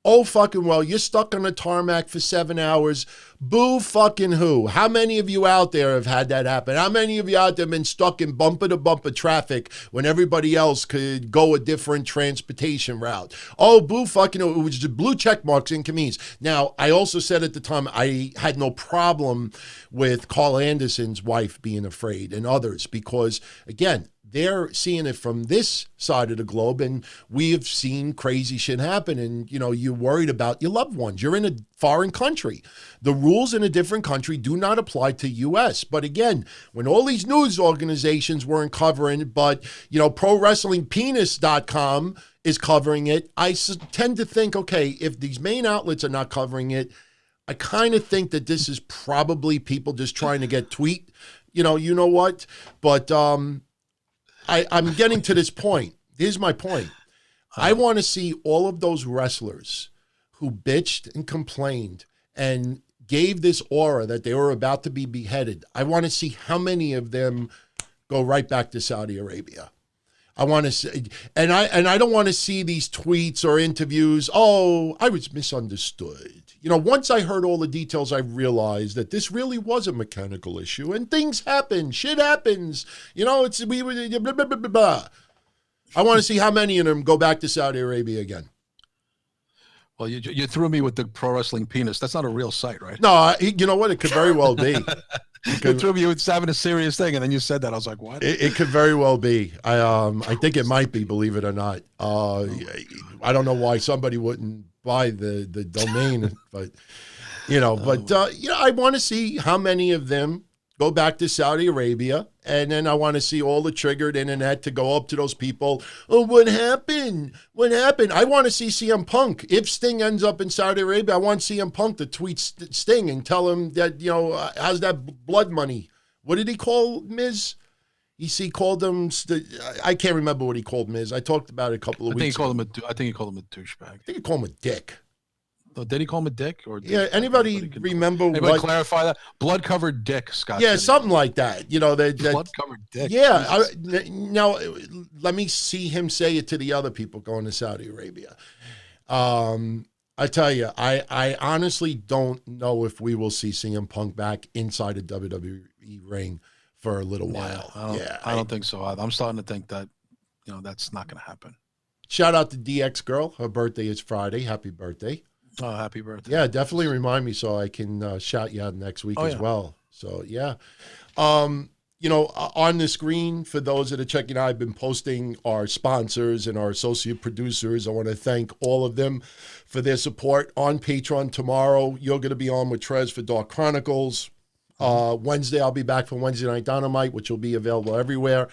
Speaker 1: Oh, fucking well, you're stuck on a tarmac for 7 hours. Boo fucking who? How many of you out there have had that happen? How many of you out there have been stuck in bumper-to-bumper traffic when everybody else could go a different transportation route? Oh, boo fucking who? It was just blue check marks inconvenience. Now, I also said at the time I had no problem with Carl Anderson's wife being afraid and others because, again, they're seeing it from this side of the globe, and we have seen crazy shit happen, and, you're worried about your loved ones. You're in a foreign country. The rules in a different country do not apply to U.S. But again, when all these news organizations weren't covering, but, ProWrestlingPenis.com is covering it, I tend to think, okay, if these main outlets are not covering it, I kind of think that this is probably people just trying to get tweet, you know what? But, I'm getting to this point. Here's my point. I want to see all of those wrestlers who bitched and complained and gave this aura that they were about to be beheaded. I want to see how many of them go right back to Saudi Arabia. I want to see, and I don't want to see these tweets or interviews. Oh, I was misunderstood. Once I heard all the details, I realized that this really was a mechanical issue, and things happen. Shit happens. It's blah, blah, blah, blah, blah. I want to see how many of them go back to Saudi Arabia again.
Speaker 2: Well, you threw me with the Pro Wrestling Penis. That's not a real site, right?
Speaker 1: No, you know what? It could very well be.
Speaker 2: You threw me with having a serious thing, and then you said that. I was like, what?
Speaker 1: It could very well be. I think it might be, believe it or not. I don't know why somebody wouldn't buy the domain, but I want to see how many of them go back to Saudi Arabia, and then I want to see all the triggered internet to go up to those people. Oh, what happened? What happened? I want to see CM Punk. If Sting ends up in Saudi Arabia, I want CM Punk to tweet Sting and tell him that, how's that blood money? What did he call Miz? He called him. I can't remember what he called Miz. I talked about it a couple of weeks ago.
Speaker 2: I think he called him a douchebag.
Speaker 1: I think he called him a dick.
Speaker 2: Oh, did he call him a dick?
Speaker 1: Yeah, anybody remember
Speaker 2: what? Clarify that? Blood-covered dick, Scott.
Speaker 1: Yeah, something like that. You know,
Speaker 2: blood-covered dick.
Speaker 1: Yeah. Now, let me see him say it to the other people going to Saudi Arabia. I tell you, I honestly don't know if we will see CM Punk back inside a WWE ring for a little while.
Speaker 2: I don't think so. I'm starting to think that, that's not going to happen.
Speaker 1: Shout out to DX Girl. Her birthday is Friday. Happy birthday.
Speaker 2: Oh, happy birthday.
Speaker 1: Yeah, definitely remind me so I can shout you out next week as well. So, yeah. On the screen, for those that are checking out, I've been posting our sponsors and our associate producers. I want to thank all of them for their support. On Patreon tomorrow, you're going to be on with Trez for Dark Chronicles. Wednesday, I'll be back for Wednesday Night Dynamite, which will be available everywhere.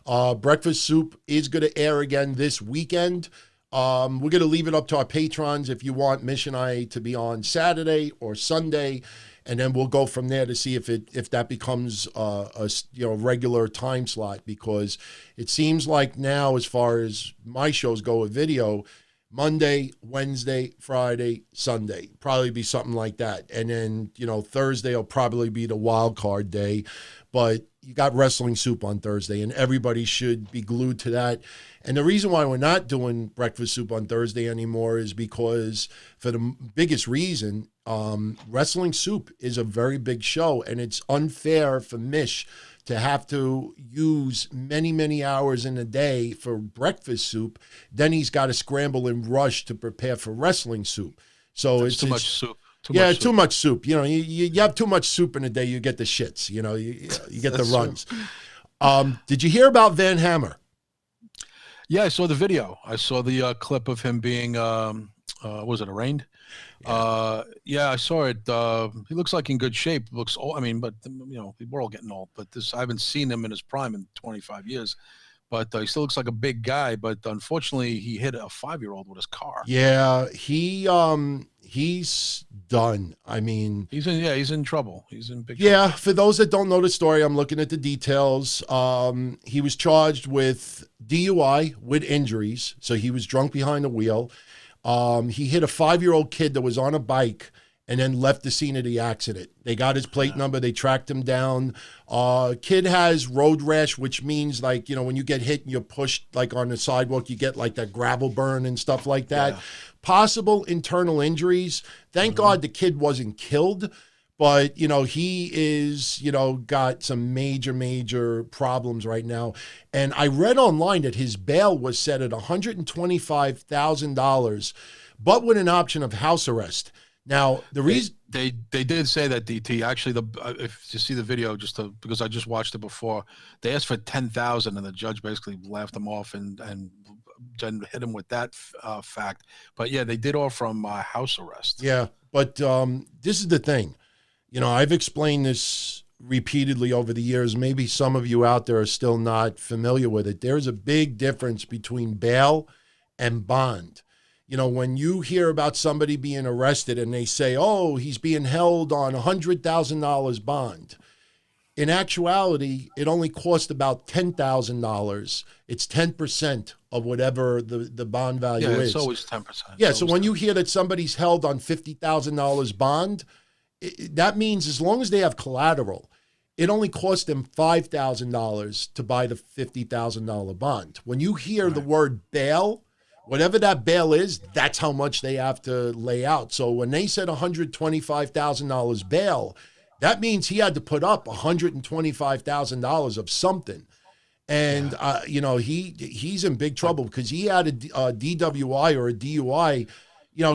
Speaker 1: Breakfast Soup is going to air again this weekend. We're going to leave it up to our patrons if you want Mission IA to be on Saturday or Sunday, and then we'll go from there to see if that becomes a regular time slot, because it seems like now, as far as my shows go with video, Monday, Wednesday, Friday, Sunday, probably be something like that. And then, Thursday will probably be the wild card day, but you got Wrestling Soup on Thursday, and everybody should be glued to that. And the reason why we're not doing Breakfast Soup on Thursday anymore is because, for the biggest reason, Wrestling Soup is a very big show, and it's unfair for Mish to have to use many, many hours in a day for Breakfast Soup. Then he's got to scramble and rush to prepare for Wrestling Soup. So it's
Speaker 2: too much soup.
Speaker 1: Too much soup. You have too much soup in a day, you get the shits. You get the runs. Did you hear about Van Hammer?
Speaker 2: Yeah, I saw the video. I saw the clip of him being, was it arraigned? Yeah. I saw it. He looks like in good shape. Looks old. I mean, but we're all getting old. But I haven't seen him in his prime in 25 years. But he still looks like a big guy. But unfortunately, he hit a 5-year-old with his car. Yeah,
Speaker 1: he's done. I mean,
Speaker 2: he's in trouble. He's in big trouble.
Speaker 1: Yeah, for those that don't know the story, I'm looking at the details. He was charged with DUI with injuries. So he was drunk behind the wheel. He hit a 5-year-old kid that was on a bike and then left the scene of the accident. They got his plate number. They tracked him down. Kid has road rash, which means, like, when you get hit and you're pushed, like, on the sidewalk, you get, like, that gravel burn and stuff like that. Yeah. Possible internal injuries. Thank God the kid wasn't killed. But, he is, got some major, major problems right now. And I read online that his bail was set at $125,000, but with an option of house arrest. Now, the reason
Speaker 2: they did say that, DT, actually, if you see the video, because I just watched it before, they asked for $10,000, and the judge basically laughed them off and hit him with that fact. But yeah, they did offer him house arrest.
Speaker 1: Yeah, but this is the thing. I've explained this repeatedly over the years. Maybe some of you out there are still not familiar with it. There's a big difference between bail and bond. When you hear about somebody being arrested and they say, oh, he's being held on $100,000 bond. In actuality, it only cost about $10,000. It's 10% of whatever the bond value is.
Speaker 2: Yeah, it's always 10%.
Speaker 1: Yeah, so when you hear that somebody's held on $50,000 bond, that means as long as they have collateral, it only cost them $5,000 to buy the $50,000 bond. When you hear the word bail, whatever that bail is, that's how much they have to lay out. So when they said $125,000 bail, that means he had to put up $125,000 of something. And, he's in big trouble because he had a DWI or a DUI.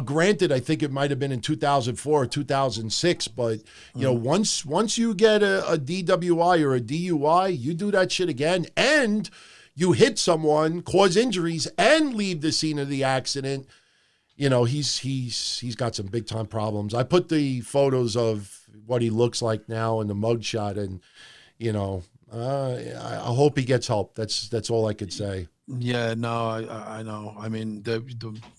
Speaker 1: Granted, I think it might have been in 2004 or 2006, but, once you get a DWI or a DUI, you do that shit again, and you hit someone, cause injuries, and leave the scene of the accident, he's got some big time problems. I put the photos of what he looks like now in the mugshot, and I hope he gets help. That's all I could say.
Speaker 2: Yeah, no, I know. I mean,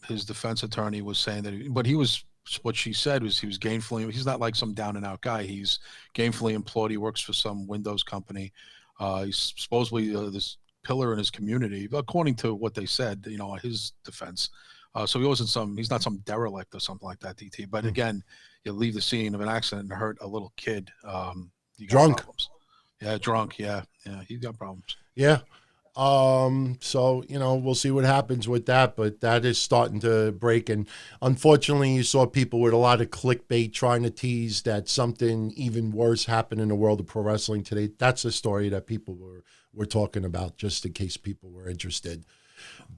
Speaker 2: his defense attorney was saying that, but he was what she said was he was gainfully. He's not like some down and out guy. He's gainfully employed. He works for some Windows company. He's supposedly this pillar in his community, according to what they said. His defense. So he's not some derelict or something like that, DT. But again, you leave the scene of an accident and hurt a little kid. You got
Speaker 1: drunk.
Speaker 2: Problems. Yeah, drunk. Yeah, he's got problems.
Speaker 1: Yeah. So, we'll see what happens with that, but that is starting to break. And unfortunately, you saw people with a lot of clickbait trying to tease that something even worse happened in the world of pro wrestling today. That's a story that people were talking about, just in case people were interested.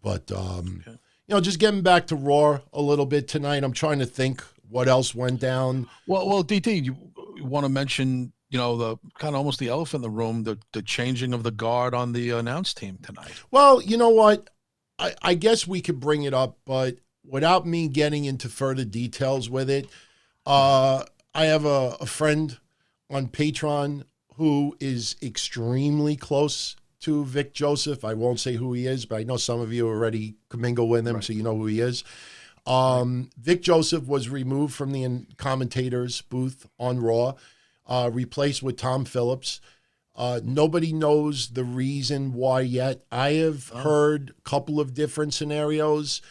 Speaker 1: But, okay. Just getting back to Raw a little bit tonight, I'm trying to think what else went down.
Speaker 2: Well, DT, you want to mention, the kind of almost the elephant in the room, the changing of the guard on the announce team tonight.
Speaker 1: Well, you know what? I guess we could bring it up, but without me getting into further details with it, I have a friend on Patreon who is extremely close to Vic Joseph. I won't say who he is, but I know some of you already commingle with him, right, so you know who he is. Vic Joseph was removed from the commentator's booth on Raw, replaced with Tom Phillips. Nobody knows the reason why yet. I have heard a couple of different scenarios.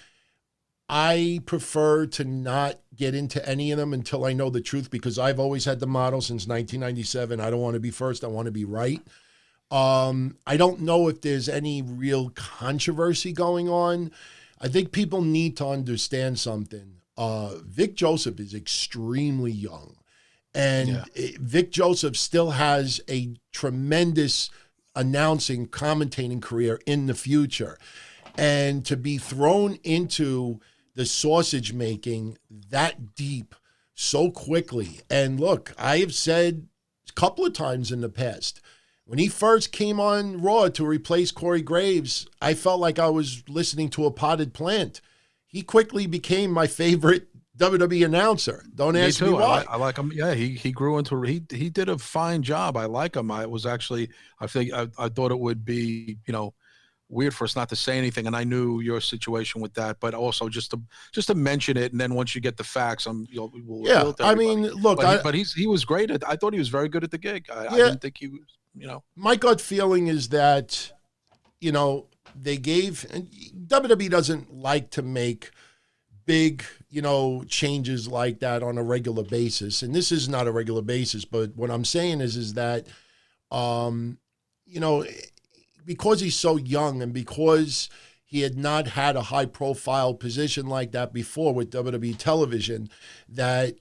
Speaker 1: I prefer to not get into any of them until I know the truth, because I've always had the motto since 1997, I don't want to be first, I want to be right. I don't know if there's any real controversy going on. I think people need to understand something. Vic Joseph is extremely young, and Vic Joseph still has a tremendous announcing, commentating career in the future. And to be thrown into the sausage making that deep so quickly. And look, I have said a couple of times in the past, when he first came on Raw to replace Corey Graves, I felt like I was listening to a potted plant. He quickly became my favorite WWE announcer. Don't ask me why.
Speaker 2: I like him. Yeah, he grew into he did a fine job. I like him. I thought it would be, weird for us not to say anything, and I knew your situation with that, but also just to mention it, and then once you get the facts, we'll
Speaker 1: I mean, look,
Speaker 2: but he was great I thought he was very good at the gig. I didn't think he was.
Speaker 1: My gut feeling is that, they gave, and WWE doesn't like to make big, changes like that on a regular basis. And this is not a regular basis, but what I'm saying is that, because he's so young and because he had not had a high profile position like that before with WWE television, that,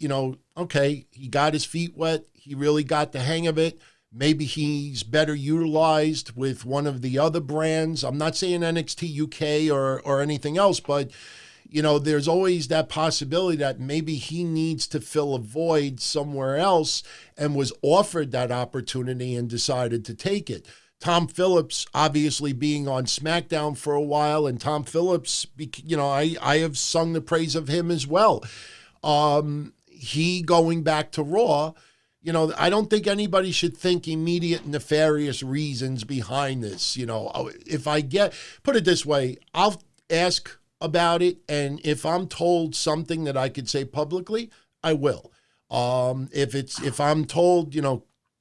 Speaker 1: okay, he got his feet wet. He really got the hang of it. Maybe he's better utilized with one of the other brands. I'm not saying NXT UK or anything else, but, there's always that possibility that maybe he needs to fill a void somewhere else and was offered that opportunity and decided to take it. Tom Phillips, obviously being on Smackdown for a while, and Tom Phillips, I have sung the praise of him as well. He going back to Raw, I don't think anybody should think immediate nefarious reasons behind this. If I put it this way, I'll ask about it, and if I'm told something that I could say publicly, I will. If I'm told,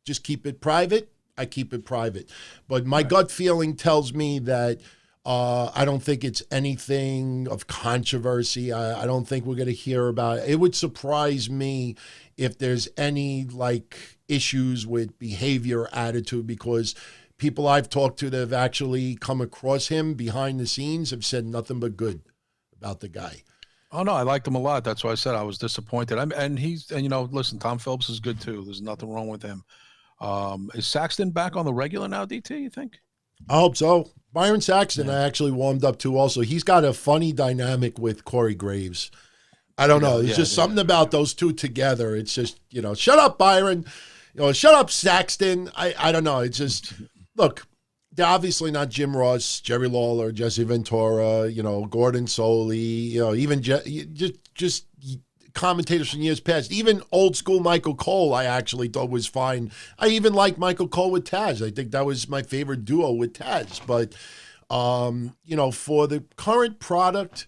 Speaker 1: just keep it private, I keep it private. But my gut feeling tells me that I don't think it's anything of controversy. I don't think we're going to hear about it. It would surprise me if there's any issues with behavior, attitude, because people I've talked to that have actually come across him behind the scenes have said nothing but good about the guy.
Speaker 2: Oh no, I liked him a lot. That's why I said I was disappointed. Listen, Tom Phillips is good too. There's nothing wrong with him. Is Saxton back on the regular now, DT, you think?
Speaker 1: I hope so. Byron Saxton, I actually warmed up to also. He's got a funny dynamic with Corey Graves. I don't know. There's just something about those two together. It's just, shut up, Byron. Shut up, Saxton. I don't know. It's just, look, they're obviously not Jim Ross, Jerry Lawler, Jesse Ventura, Gordon Soley, even just commentators from years past. Even old school Michael Cole, I actually thought was fine. I even like Michael Cole with Taz. I think that was my favorite duo with Taz. But, for the current product,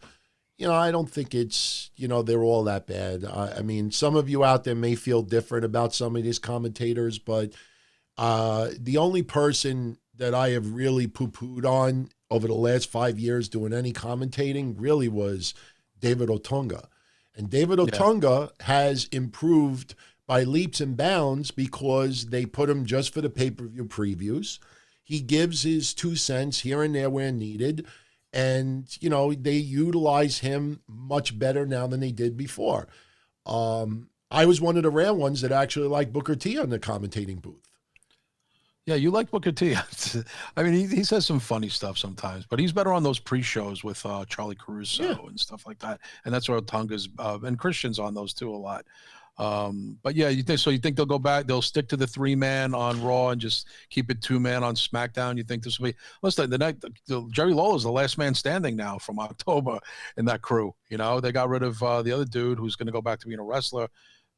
Speaker 1: I don't think it's, they're all that bad. I mean, some of you out there may feel different about some of these commentators, but the only person that I have really poo-pooed on over the last 5 years doing any commentating really was David Otunga. And David Otunga has improved by leaps and bounds because they put him just for the pay-per-view previews. He gives his 2 cents here and there where needed. And, they utilize him much better now than they did before. I was one of the rare ones that actually liked Booker T on the commentating booth.
Speaker 2: Yeah, you like Booker T. I mean, he says some funny stuff sometimes, but he's better on those pre-shows with Charlie Caruso and stuff like that. And that's where Tonga's and Christian's on those too a lot. But yeah, you think they'll go back? They'll stick to the 3-man on Raw and just keep it 2-man on SmackDown? You think this will be? Listen, Jerry Lawler's the last man standing now from October in that crew. They got rid of the other dude who's going to go back to being a wrestler.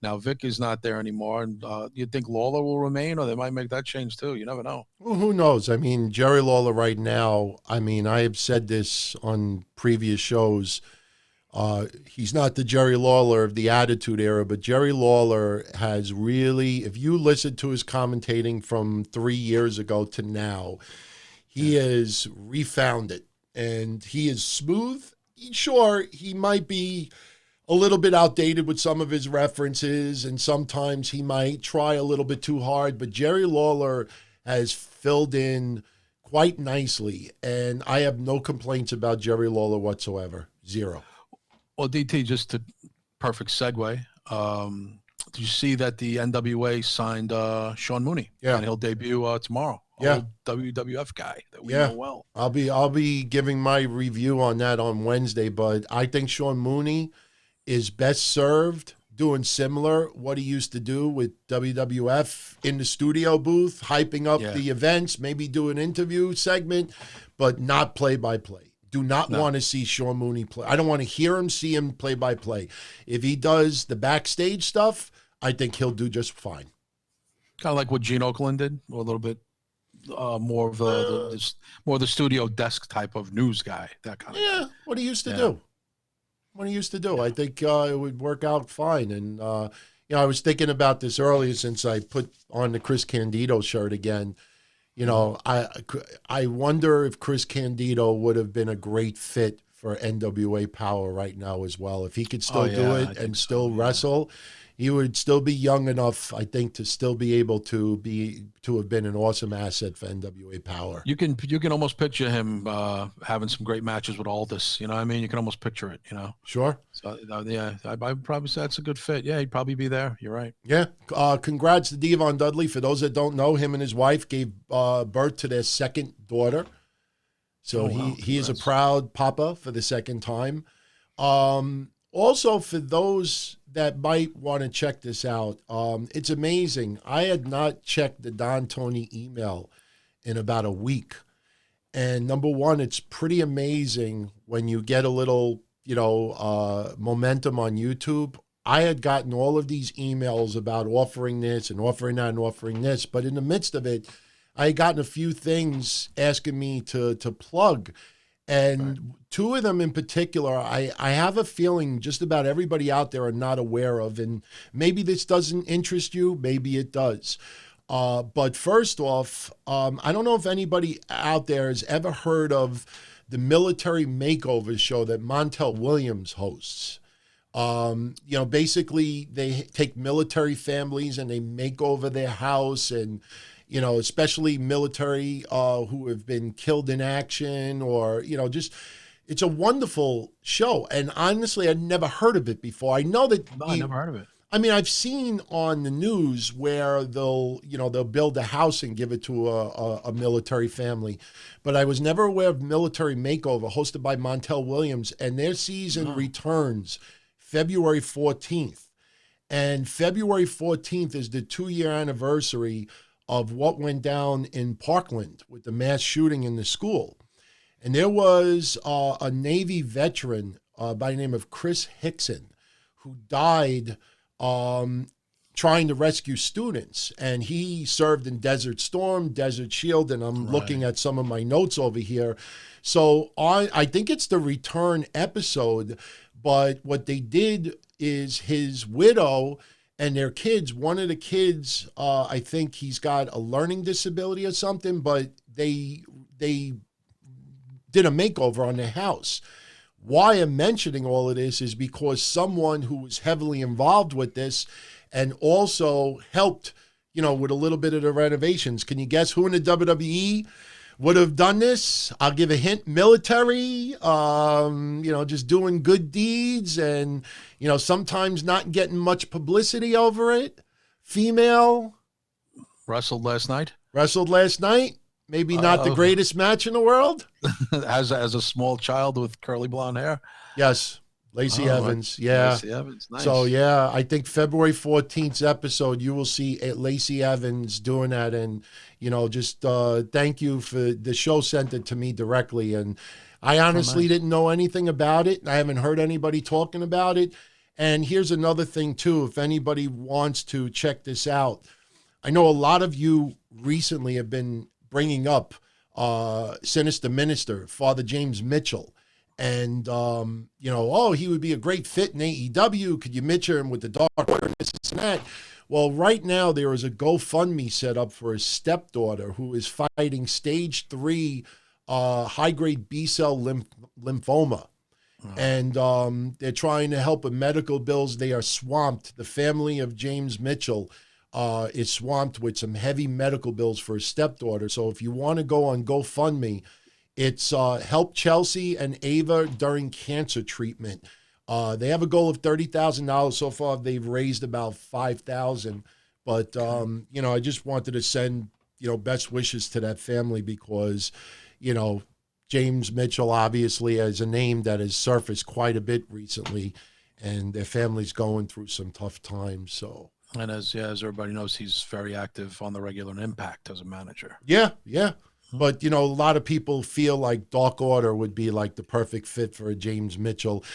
Speaker 2: Now Vic is not there anymore, and you think Lawler will remain, or they might make that change too? You never know.
Speaker 1: Well, who knows? I mean, Jerry Lawler right now. I mean, I have said this on previous shows. He's not the Jerry Lawler of the Attitude Era, but Jerry Lawler has really, if you listen to his commentating from 3 years ago to now, he has refound it, and he is smooth. Sure, he might be a little bit outdated with some of his references, and sometimes he might try a little bit too hard, but Jerry Lawler has filled in quite nicely, and I have no complaints about Jerry Lawler whatsoever. Zero.
Speaker 2: Well, DT, just to perfect segue, did you see that the NWA signed Sean Mooney?
Speaker 1: Yeah.
Speaker 2: And he'll debut tomorrow.
Speaker 1: Yeah.
Speaker 2: Old WWF guy that we know well.
Speaker 1: I'll be giving my review on that on Wednesday, but I think Sean Mooney is best served doing similar what he used to do with WWF in the studio booth, hyping up the events, maybe do an interview segment, but not play-by-play. Do not want to see Sean Mooney play. I don't want to hear him, see him play-by-play. If he does the backstage stuff, I think he'll do just fine.
Speaker 2: Kind of like what Gene Okerlund did, or a little bit more of the studio desk type of news guy, that kind of thing.
Speaker 1: What he used to do. I think it would work out fine. And, I was thinking about this earlier since I put on the Chris Candido shirt again. I wonder if Chris Candido would have been a great fit for NWA Power right now as well. If he could still do it and still wrestle, he would still be young enough, I think, to still be able to have been an awesome asset for NWA Power.
Speaker 2: You can almost picture him having some great matches with Aldis. You know what I mean? You can almost picture it,
Speaker 1: Sure.
Speaker 2: So, I'd probably say that's a good fit. Yeah, he'd probably be there. You're right.
Speaker 1: Yeah. Congrats to Devon Dudley. For those that don't know, him and his wife gave birth to their second daughter. So he is a proud papa for the second time. Also, for those that might want to check this out, it's amazing. I had not checked the Don Tony email in about a week. And number one, it's pretty amazing when you get a little, momentum on YouTube. I had gotten all of these emails about offering this and offering that and offering this. But in the midst of it, I had gotten a few things asking me to plug. And two of them in particular, I have a feeling just about everybody out there are not aware of. And maybe this doesn't interest you. Maybe it does. But first off, I don't know if anybody out there has ever heard of the Military Makeover show that Montel Williams hosts. Basically they take military families and they make over their house, and especially military who have been killed in action, or, it's a wonderful show. And honestly, I'd never heard of it before. I know that.
Speaker 2: No, I never heard of it.
Speaker 1: I mean, I've seen on the news where they'll build a house and give it to a military family. But I was never aware of Military Makeover, hosted by Montel Williams. And their season returns February 14th. And February 14th is the 2-year anniversary of what went down in Parkland with the mass shooting in the school. And there was a Navy veteran by the name of Chris Hickson who died trying to rescue students. And he served in Desert Storm, Desert Shield, and I'm looking at some of my notes over here. So I think it's the return episode, but what they did is his widow and their kids, one of the kids, I think he's got a learning disability or something, but they did a makeover on their house. Why I'm mentioning all of this is because someone who was heavily involved with this and also helped, with a little bit of the renovations. Can you guess who in the WWE would have done this? I'll give a hint. Military, just doing good deeds and, sometimes not getting much publicity over it. Female.
Speaker 2: Wrestled last night.
Speaker 1: Maybe not the greatest match in the world.
Speaker 2: As a small child with curly blonde hair.
Speaker 1: Yes. Lacey Evans. Yeah.
Speaker 2: Lacey Evans. Nice.
Speaker 1: So, yeah, I think February 14th episode, you will see Lacey Evans doing that. And, just thank you for the show sent it to me directly. And I honestly didn't know anything about it. I haven't heard anybody talking about it. And here's another thing, too. If anybody wants to check this out, I know a lot of you recently have been bringing up Sinister Minister, Father James Mitchell. And, he would be a great fit in AEW. Could you mix him with the Dark Order and this and that? Well, right now there is a GoFundMe set up for his stepdaughter who is fighting stage 3 high-grade B-cell lymphoma. And they're trying to help with medical bills. They are swamped. The family of James Mitchell is swamped with some heavy medical bills for his stepdaughter. So if you want to go on GoFundMe, it's Help Chelsea and Ava during cancer treatment. They have a goal of $30,000. So far, they've raised about $5,000. But, I just wanted to send, best wishes to that family because, James Mitchell obviously is a name that has surfaced quite a bit recently, and their family's going through some tough times. So.
Speaker 2: And as everybody knows, he's very active on the regular in Impact as a manager.
Speaker 1: Yeah. But, a lot of people feel like Dark Order would be like the perfect fit for a James Mitchell,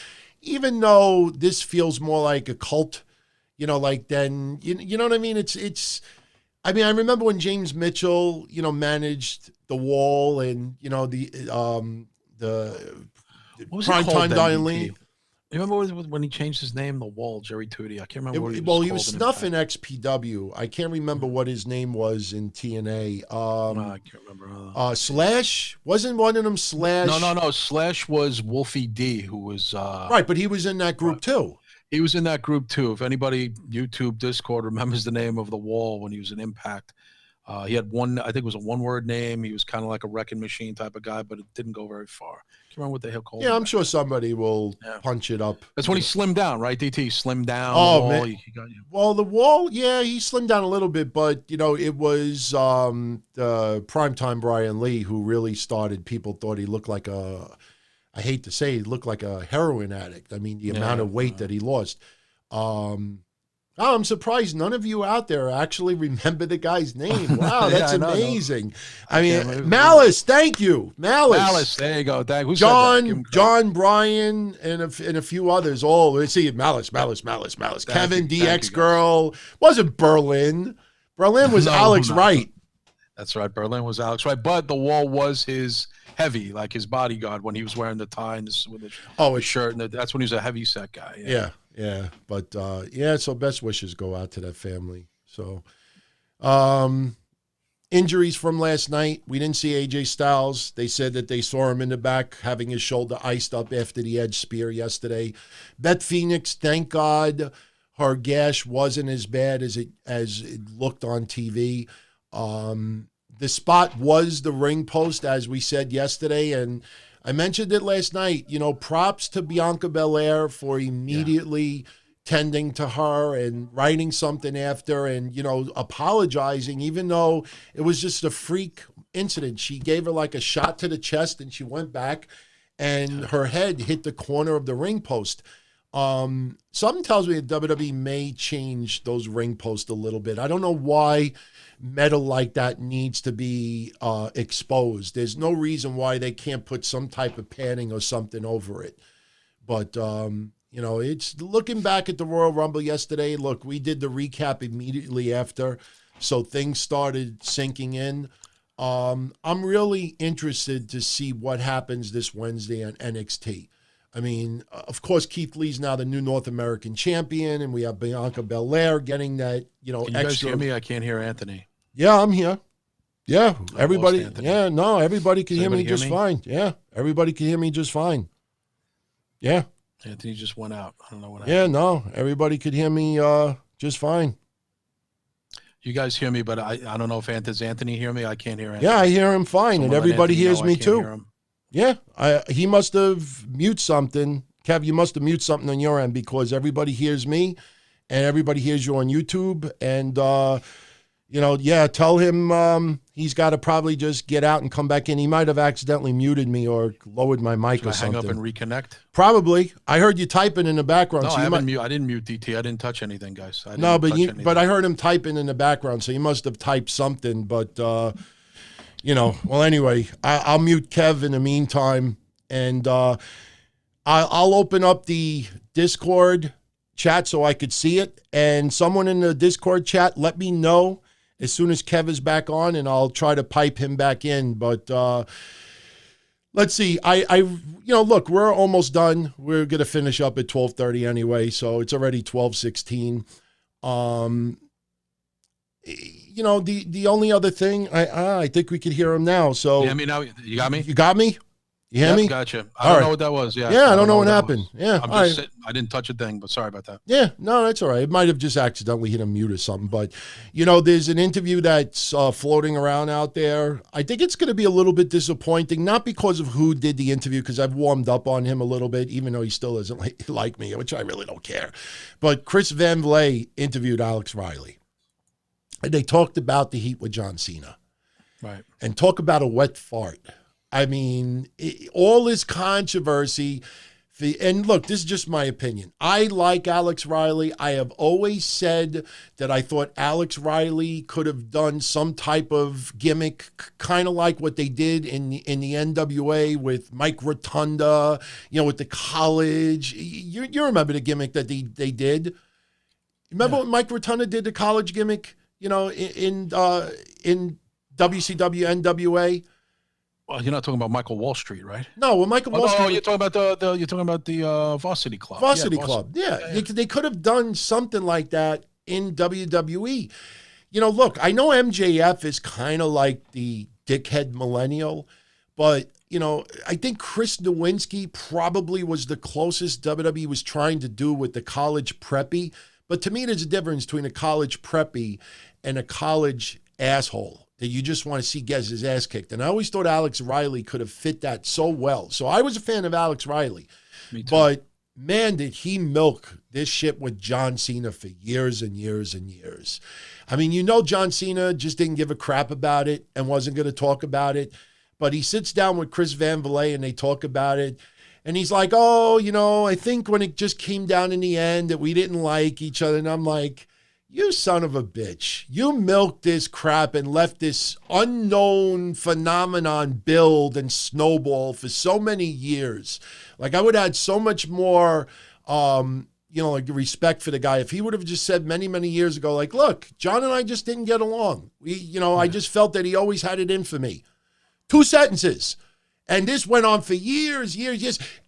Speaker 1: even though this feels more like a cult, then, you know what I mean? I remember when James Mitchell, managed The Wall and, the Primetime Diane Lee.
Speaker 2: You remember when he changed his name, The Wall, Jerry Tootie? I can't remember what he was
Speaker 1: Well, he was snuffing XPW. I can't remember what his name was in TNA.
Speaker 2: I can't remember.
Speaker 1: Slash? Wasn't one of them Slash?
Speaker 2: No. Slash was Wolfie D, who was...
Speaker 1: right, but he was in that group too.
Speaker 2: He was in that group too. If anybody, YouTube, Discord, remembers the name of The Wall when he was in Impact, he had I think it was a one-word name. He was kind of like a wrecking machine type of guy, but it didn't go very far. Can't remember what the hell called him.
Speaker 1: Yeah, I'm sure somebody will punch it up.
Speaker 2: That's when he slimmed down, right, DT? He slimmed down.
Speaker 1: Oh, man. Well, The Wall, yeah, he slimmed down a little bit, but, it was the Primetime Brian Lee who really started. People thought he looked like I hate to say, he looked like a heroin addict. I mean, the amount of weight that he lost. I'm surprised none of you out there actually remember the guy's name. Wow, that's amazing. I mean, Malice, thank you. Malice,
Speaker 2: there you go. Who
Speaker 1: John, Bryan, and a few others. Oh, let's see, Malice. Kevin, DX Girl. Wasn't Berlin. Berlin was Alex Wright.
Speaker 2: That's right. Berlin was Alex Wright. But The Wall was his heavy, like his bodyguard when he was wearing the tie and with his shirt. And that's when he was a heavy set guy.
Speaker 1: Yeah. But, so best wishes go out to that family. So, injuries from last night. We didn't see AJ Styles. They said that they saw him in the back having his shoulder iced up after the Edge spear yesterday. Beth Phoenix, thank God her gash wasn't as bad as it looked on TV. The spot was the ring post, as we said yesterday, and I mentioned it last night. Props to Bianca Belair for immediately tending to her and writing something after and, apologizing, even though it was just a freak incident. She gave her like a shot to the chest and she went back and her head hit the corner of the ring post. Something tells me that WWE may change those ring posts a little bit. I don't know why metal like that needs to be exposed. There's no reason why they can't put some type of padding or something over it. But You know, it's looking back at the Royal Rumble yesterday. Look, we did the recap immediately after, so things started sinking in. I'm really interested to see what happens this Wednesday on NXT. I mean, of course, Keith Lee's now the new North American champion, and we have Bianca Belair getting that, you know,
Speaker 2: Can you guys hear me? I can't hear Anthony.
Speaker 1: Yeah, I'm here. Yeah, everybody. Yeah, no, everybody can hear me just fine. Yeah, everybody can hear me just fine. Yeah.
Speaker 2: Anthony just went out. I don't know what happened.
Speaker 1: Yeah, no, everybody could hear me just fine.
Speaker 2: You guys hear me, but I don't know if Anthony hear me. I can't hear Anthony.
Speaker 1: Yeah, I hear him fine, and everybody hears me too. Yeah, he must have muted something. Kev, you must have muted something on your end because everybody hears me, and everybody hears you on YouTube. And, you know, yeah, tell him he's got to probably just get out and come back in. He might have accidentally muted me or lowered my mic or something.
Speaker 2: Hang up and reconnect?
Speaker 1: Probably. I heard you typing in the background.
Speaker 2: No,
Speaker 1: so
Speaker 2: I didn't mute DT. I didn't touch anything, guys.
Speaker 1: But I heard him typing in the background, so you must have typed something. But, you know, well, anyway, I'll mute Kev in the meantime. And I'll open up the Discord chat so I could see it. And someone in the Discord chat, let me know as soon as Kev is back on, and I'll try to pipe him back in. But let's see. Look, we're almost done. We're going to finish up at 12:30 anyway, so it's already 12:16. You know, the only other thing, I think we could hear him now. So,
Speaker 2: yeah, I mean, now you got me?
Speaker 1: You got me? You hear me?
Speaker 2: Gotcha. I don't know what that was. Yeah.
Speaker 1: Yeah, I don't know what happened. Yeah.
Speaker 2: I'm just sitting. I didn't touch a thing, but sorry about that.
Speaker 1: Yeah, no, that's all right. It might have just accidentally hit a mute or something. But, you know, there's an interview that's floating around out there. I think it's going to be a little bit disappointing, not because of who did the interview, because I've warmed up on him a little bit, even though he still doesn't like me, which I really don't care. But Chris Van Vliet interviewed Alex Riley. And they talked about the heat with John Cena.
Speaker 2: Right.
Speaker 1: And talk about a wet fart. I mean, all this controversy, and look, this is just my opinion. I like Alex Riley. I have always said that I thought Alex Riley could have done some type of gimmick, kind of like what they did in the NWA with Mike Rotunda, you know, with the college. You remember the gimmick that they did? Remember when Mike Rotunda did the college gimmick, you know, in WCW, NWA?
Speaker 2: Well, you're not talking about Michael Wall Street, right?
Speaker 1: No, well, Michael Wall Street.
Speaker 2: Oh, you're talking about the Varsity Club.
Speaker 1: Varsity Club. Yeah. They could have done something like that in WWE. You know, look, I know MJF is kind of like the dickhead millennial, but, you know, I think Chris Nowinski probably was the closest WWE was trying to do with the college preppy. But to me, there's a difference between a college preppy and a college asshole that you just want to see get his ass kicked. And I always thought Alex Riley could have fit that so well. So I was a fan of Alex Riley.
Speaker 2: Me too.
Speaker 1: But, man, did he milk this shit with John Cena for years and years and years. I mean, you know, John Cena just didn't give a crap about it and wasn't going to talk about it. But he sits down with Chris Van Vliet and they talk about it. And he's like, oh, you know, I think when it just came down in the end that we didn't like each other. And I'm like, you son of a bitch. You milked this crap and left this unknown phenomenon build and snowball for so many years. Like, I would have had so much more, like respect for the guy if he would have just said many, many years ago, like, look, John and I just didn't get along. I just felt that he always had it in for me. 2 sentences. And this went on for years.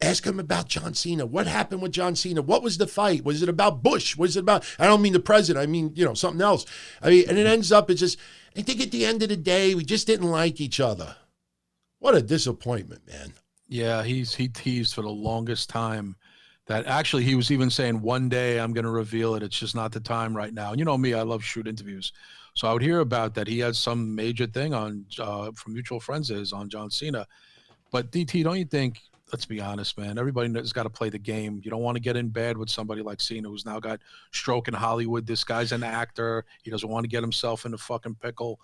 Speaker 1: Ask him about John Cena. What happened with John Cena? What was the fight? Was it about Bush? Was it about, I don't mean the president. I mean, something else. I mean, and it ends up, it's just, I think at the end of the day, we just didn't like each other. What a disappointment, man.
Speaker 2: Yeah, he teased for the longest time that actually he was even saying one day I'm going to reveal it. It's just not the time right now. And you know me, I love shoot interviews. So I would hear about that. He had some major thing on from mutual friends on John Cena. But DT, don't you think, let's be honest, man, everybody has got to play the game. You don't want to get in bad with somebody like Cena, who's now got stroke in Hollywood. This guy's an actor. He doesn't want to get himself in a fucking pickle,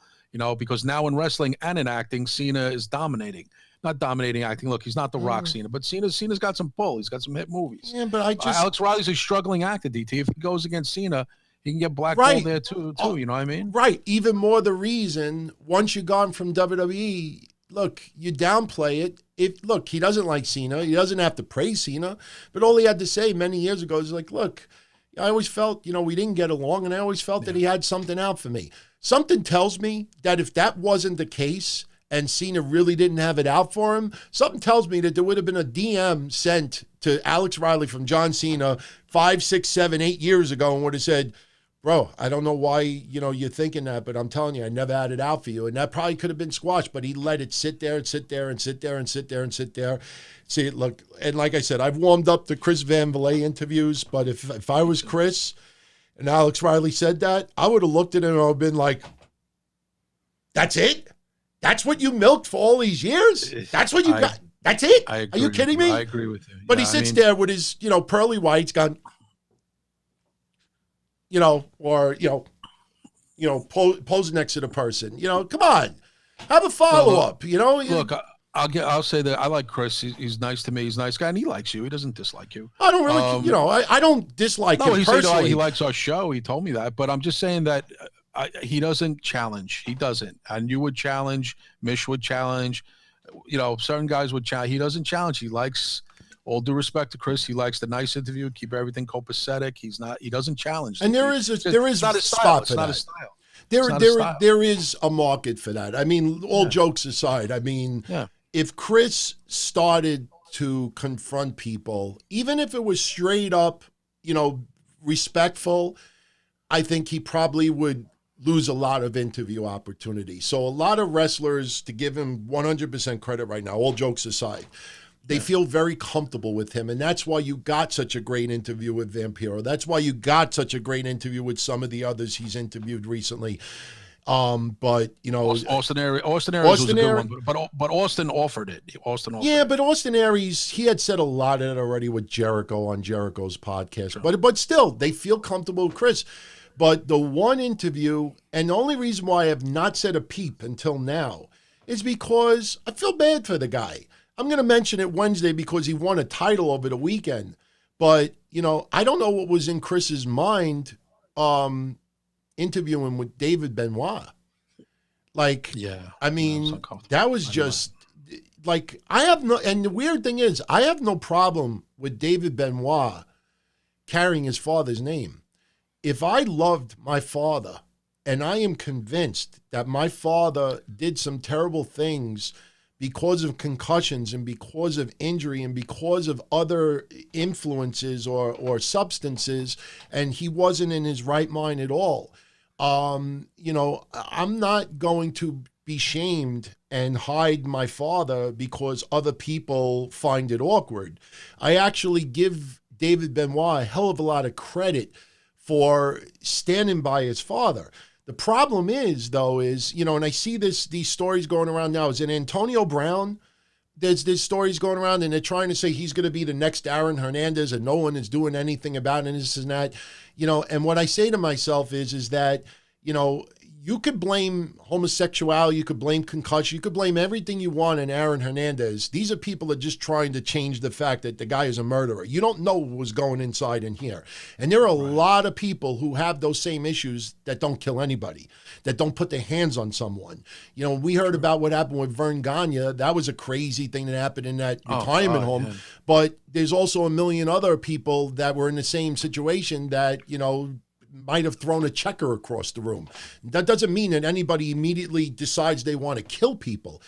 Speaker 2: because now in wrestling and in acting, Cena is dominating. Not dominating acting. Look, he's not the Rock Cena, but Cena's got some pull. He's got some hit movies.
Speaker 1: Yeah, but
Speaker 2: Alex Riley's a struggling actor, DT. If he goes against Cena, he can get blackballed there too, you know what I mean?
Speaker 1: Right. Even more the reason, once you're gone from WWE, look, you downplay it. Look, he doesn't like Cena. He doesn't have to praise Cena. But all he had to say many years ago is like, look, I always felt, we didn't get along, and I always felt that he had something out for me. Something tells me that if that wasn't the case and Cena really didn't have it out for him, something tells me that there would have been a DM sent to Alex Riley from John Cena 5, 6, 7, 8 years ago and would have said, bro, I don't know why, you're thinking that, but I'm telling you, I never had it out for you. And that probably could have been squashed, but he let it sit there and sit there and sit there and sit there and sit there. See, look, and like I said, I've warmed up to Chris Van Vliet interviews, but if I was Chris and Alex Riley said that, I would have looked at him and I would have been like, that's it? That's what you milked for all these years? That's what you got? That's it? Are you kidding me?
Speaker 2: I agree with you.
Speaker 1: But he sits there with his, pearly whites gone, pose next to the person. Come on, have a follow up.
Speaker 2: Look, I'll say that I like Chris. He's nice to me. He's a nice guy, and he likes you. He doesn't dislike you.
Speaker 1: I don't really, I don't dislike him personally.
Speaker 2: Said, he likes our show. He told me that, but I'm just saying that he doesn't challenge. He doesn't, and you would challenge. Mish would challenge. Certain guys would challenge. He doesn't challenge. He likes. All due respect to Chris, he likes the nice interview, keep everything copacetic. He doesn't challenge.
Speaker 1: And there is a spot for that. There is a market for that. I mean, all jokes aside, if Chris started to confront people, even if it was straight up, respectful, I think he probably would lose a lot of interview opportunities. So a lot of wrestlers, to give him 100% credit right now, all jokes aside, they feel very comfortable with him, and that's why you got such a great interview with Vampiro. That's why you got such a great interview with some of the others he's interviewed recently. But
Speaker 2: Austin Aries was a good one, but Austin offered it.
Speaker 1: But Austin Aries, he had said a lot of it already with Jericho on Jericho's podcast. Sure. But still, they feel comfortable with Chris. But the one interview, and the only reason why I have not said a peep until now, is because I feel bad for the guy. I'm going to mention it Wednesday because he won a title over the weekend. But, I don't know what was in Chris's mind interviewing with David Benoit. That was just, and the weird thing is, I have no problem with David Benoit carrying his father's name. If I loved my father, and I am convinced that my father did some terrible things because of concussions and because of injury and because of other influences or substances, and he wasn't in his right mind at all. I'm not going to be shamed and hide my father because other people find it awkward. I actually give David Benoit a hell of a lot of credit for standing by his father. The problem is, though, and I see these stories going around now. Is it Antonio Brown? There's stories going around, and they're trying to say he's going to be the next Aaron Hernandez, and no one is doing anything about it, and this and that. And what I say to myself is that, you could blame homosexuality, you could blame concussion, you could blame everything you want on Aaron Hernandez. These are people that are just trying to change the fact that the guy is a murderer. You don't know what was going inside in here. And there are a lot of people who have those same issues that don't kill anybody, that don't put their hands on someone. We heard about what happened with Vern Gagne. That was a crazy thing that happened in that retirement home. Yeah. But there's also a million other people that were in the same situation that, might have thrown a checker across the room. That doesn't mean that anybody immediately decides they want to kill people.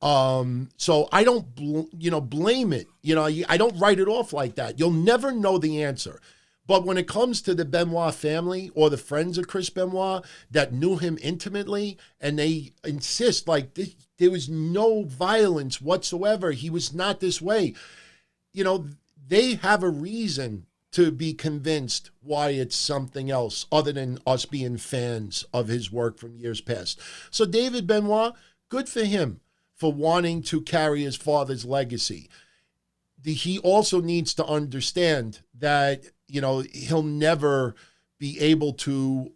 Speaker 1: So I don't, blame it. I don't write it off like that. You'll never know the answer. But when it comes to the Benoit family or the friends of Chris Benoit that knew him intimately, and they insist there was no violence whatsoever, he was not this way, they have a reason to be convinced why it's something else other than us being fans of his work from years past. So David Benoit, good for him for wanting to carry his father's legacy. He also needs to understand that, he'll never be able to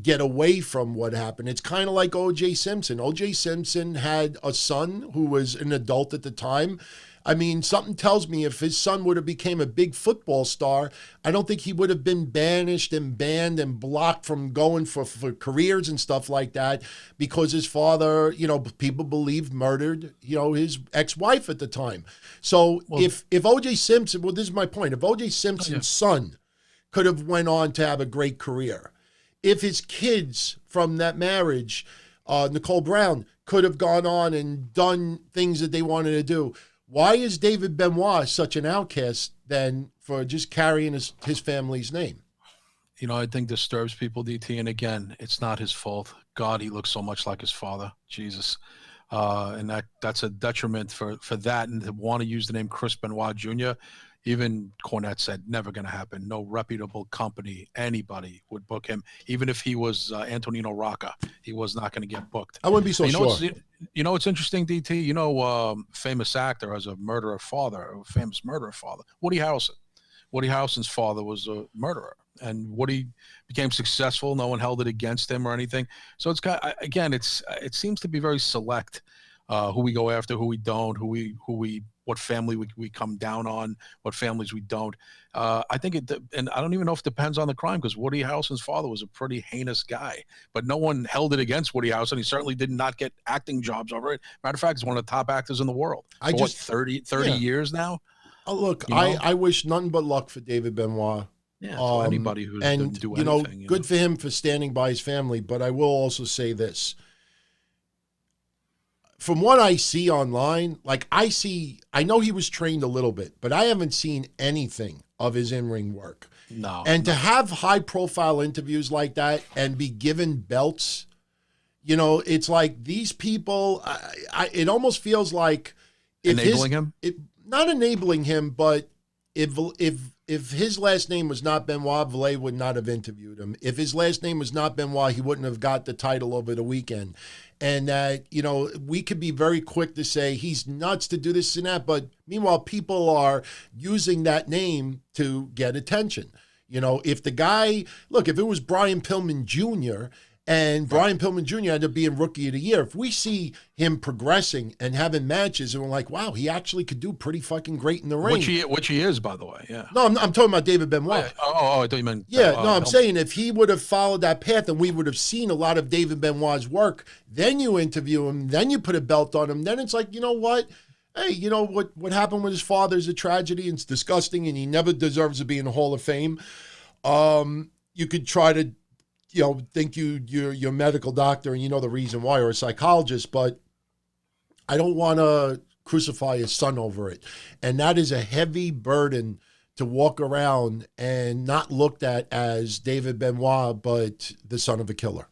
Speaker 1: get away from what happened. It's kind of like O.J. Simpson. O.J. Simpson had a son who was an adult at the time. I mean, something tells me if his son would have became a big football star, I don't think he would have been banished and banned and blocked from going for careers and stuff like that, because his father, you know, people believed murdered, you know, his ex-wife at the time. So if O.J. Simpson, well, this is my point. If O.J. Simpson's son could have went on to have a great career, if his kids from that marriage, Nicole Brown, could have gone on and done things that they wanted to do, why is David Benoit such an outcast then for just carrying his family's name?
Speaker 2: You know, I think disturbs people, DT. And again, it's not his fault. God, he looks so much like his father, Jesus. And that's a detriment for that. And to want to use the name Chris Benoit Jr., even Cornette said, never going to happen. No reputable company, anybody would book him. Even if he was Antonino Rocca, he was not going to get booked.
Speaker 1: I wouldn't be so sure.
Speaker 2: You know, it's interesting, DT. You know, famous actor has a murderer father, a famous murderer father, Woody Harrelson. Woody Harrelson's father was a murderer, and Woody became successful. No one held it against him or anything. So it's got, again, it seems to be very select who we go after, who we don't, what family we come down on, what families we don't. I think and I don't even know if it depends on the crime, because Woody Harrelson's father was a pretty heinous guy, but no one held it against Woody Harrelson. He certainly did not get acting jobs over it. Matter of fact, he's one of the top actors in the world. For 30 years now?
Speaker 1: Oh, look, I wish nothing but luck for David Benoit.
Speaker 2: Yeah, for anybody who didn't do anything.
Speaker 1: Good for him for standing by his family, but I will also say this. From what I see online, I know he was trained a little bit, but I haven't seen anything of his in-ring work.
Speaker 2: No.
Speaker 1: And to have high-profile interviews like that and be given belts, you know, it's like these people, it almost feels like...
Speaker 2: Enabling him?
Speaker 1: Not enabling him, but if his last name was not Benoit, Valet would not have interviewed him. If his last name was not Benoit, he wouldn't have got the title over the weekend. And that, you know, we could be very quick to say he's nuts to do this and that, but meanwhile, people are using that name to get attention. You know, if the guy, look, if it was Brian Pillman Jr., and Brian Pillman Jr. ended up being Rookie of the Year, if we see him progressing and having matches, and we're like, wow, he actually could do pretty fucking great in the ring.
Speaker 2: Which he is, by the way, yeah.
Speaker 1: No, I'm talking about David Benoit.
Speaker 2: Oh, I thought you meant...
Speaker 1: Yeah, no, I'm saying if he would have followed that path and we would have seen a lot of David Benoit's work, then you interview him, then you put a belt on him, then it's like, you know what? Hey, you know what happened with his father is a tragedy, and it's disgusting, and he never deserves to be in the Hall of Fame. You could try to, you know, think you're a medical doctor and you know the reason why, or a psychologist, but I don't want to crucify his son over it. And that is a heavy burden to walk around and not looked at as David Benoit, but the son of a killer.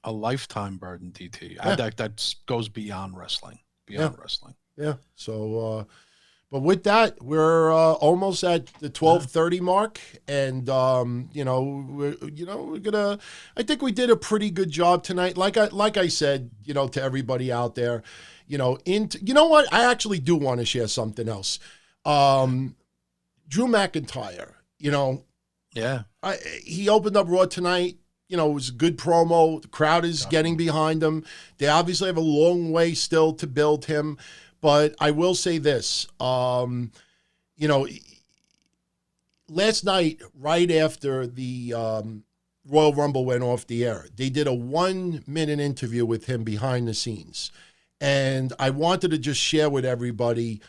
Speaker 2: A lifetime burden, DT.
Speaker 1: Yeah.
Speaker 2: That goes beyond wrestling. Wrestling.
Speaker 1: Yeah. So, but with that, we're almost at the 12:30 mark, and we're gonna. I think we did a pretty good job tonight. Like I said, you know, to everybody out there, you know, what? I actually do want to share something else. Drew McIntyre, you know,
Speaker 2: yeah,
Speaker 1: he opened up Raw tonight. You know, it was a good promo. The crowd is getting behind him. They obviously have a long way still to build him. But I will say this, you know, last night, right after the Royal Rumble went off the air, they did a 1-minute interview with him behind the scenes. And I wanted to just share with everybody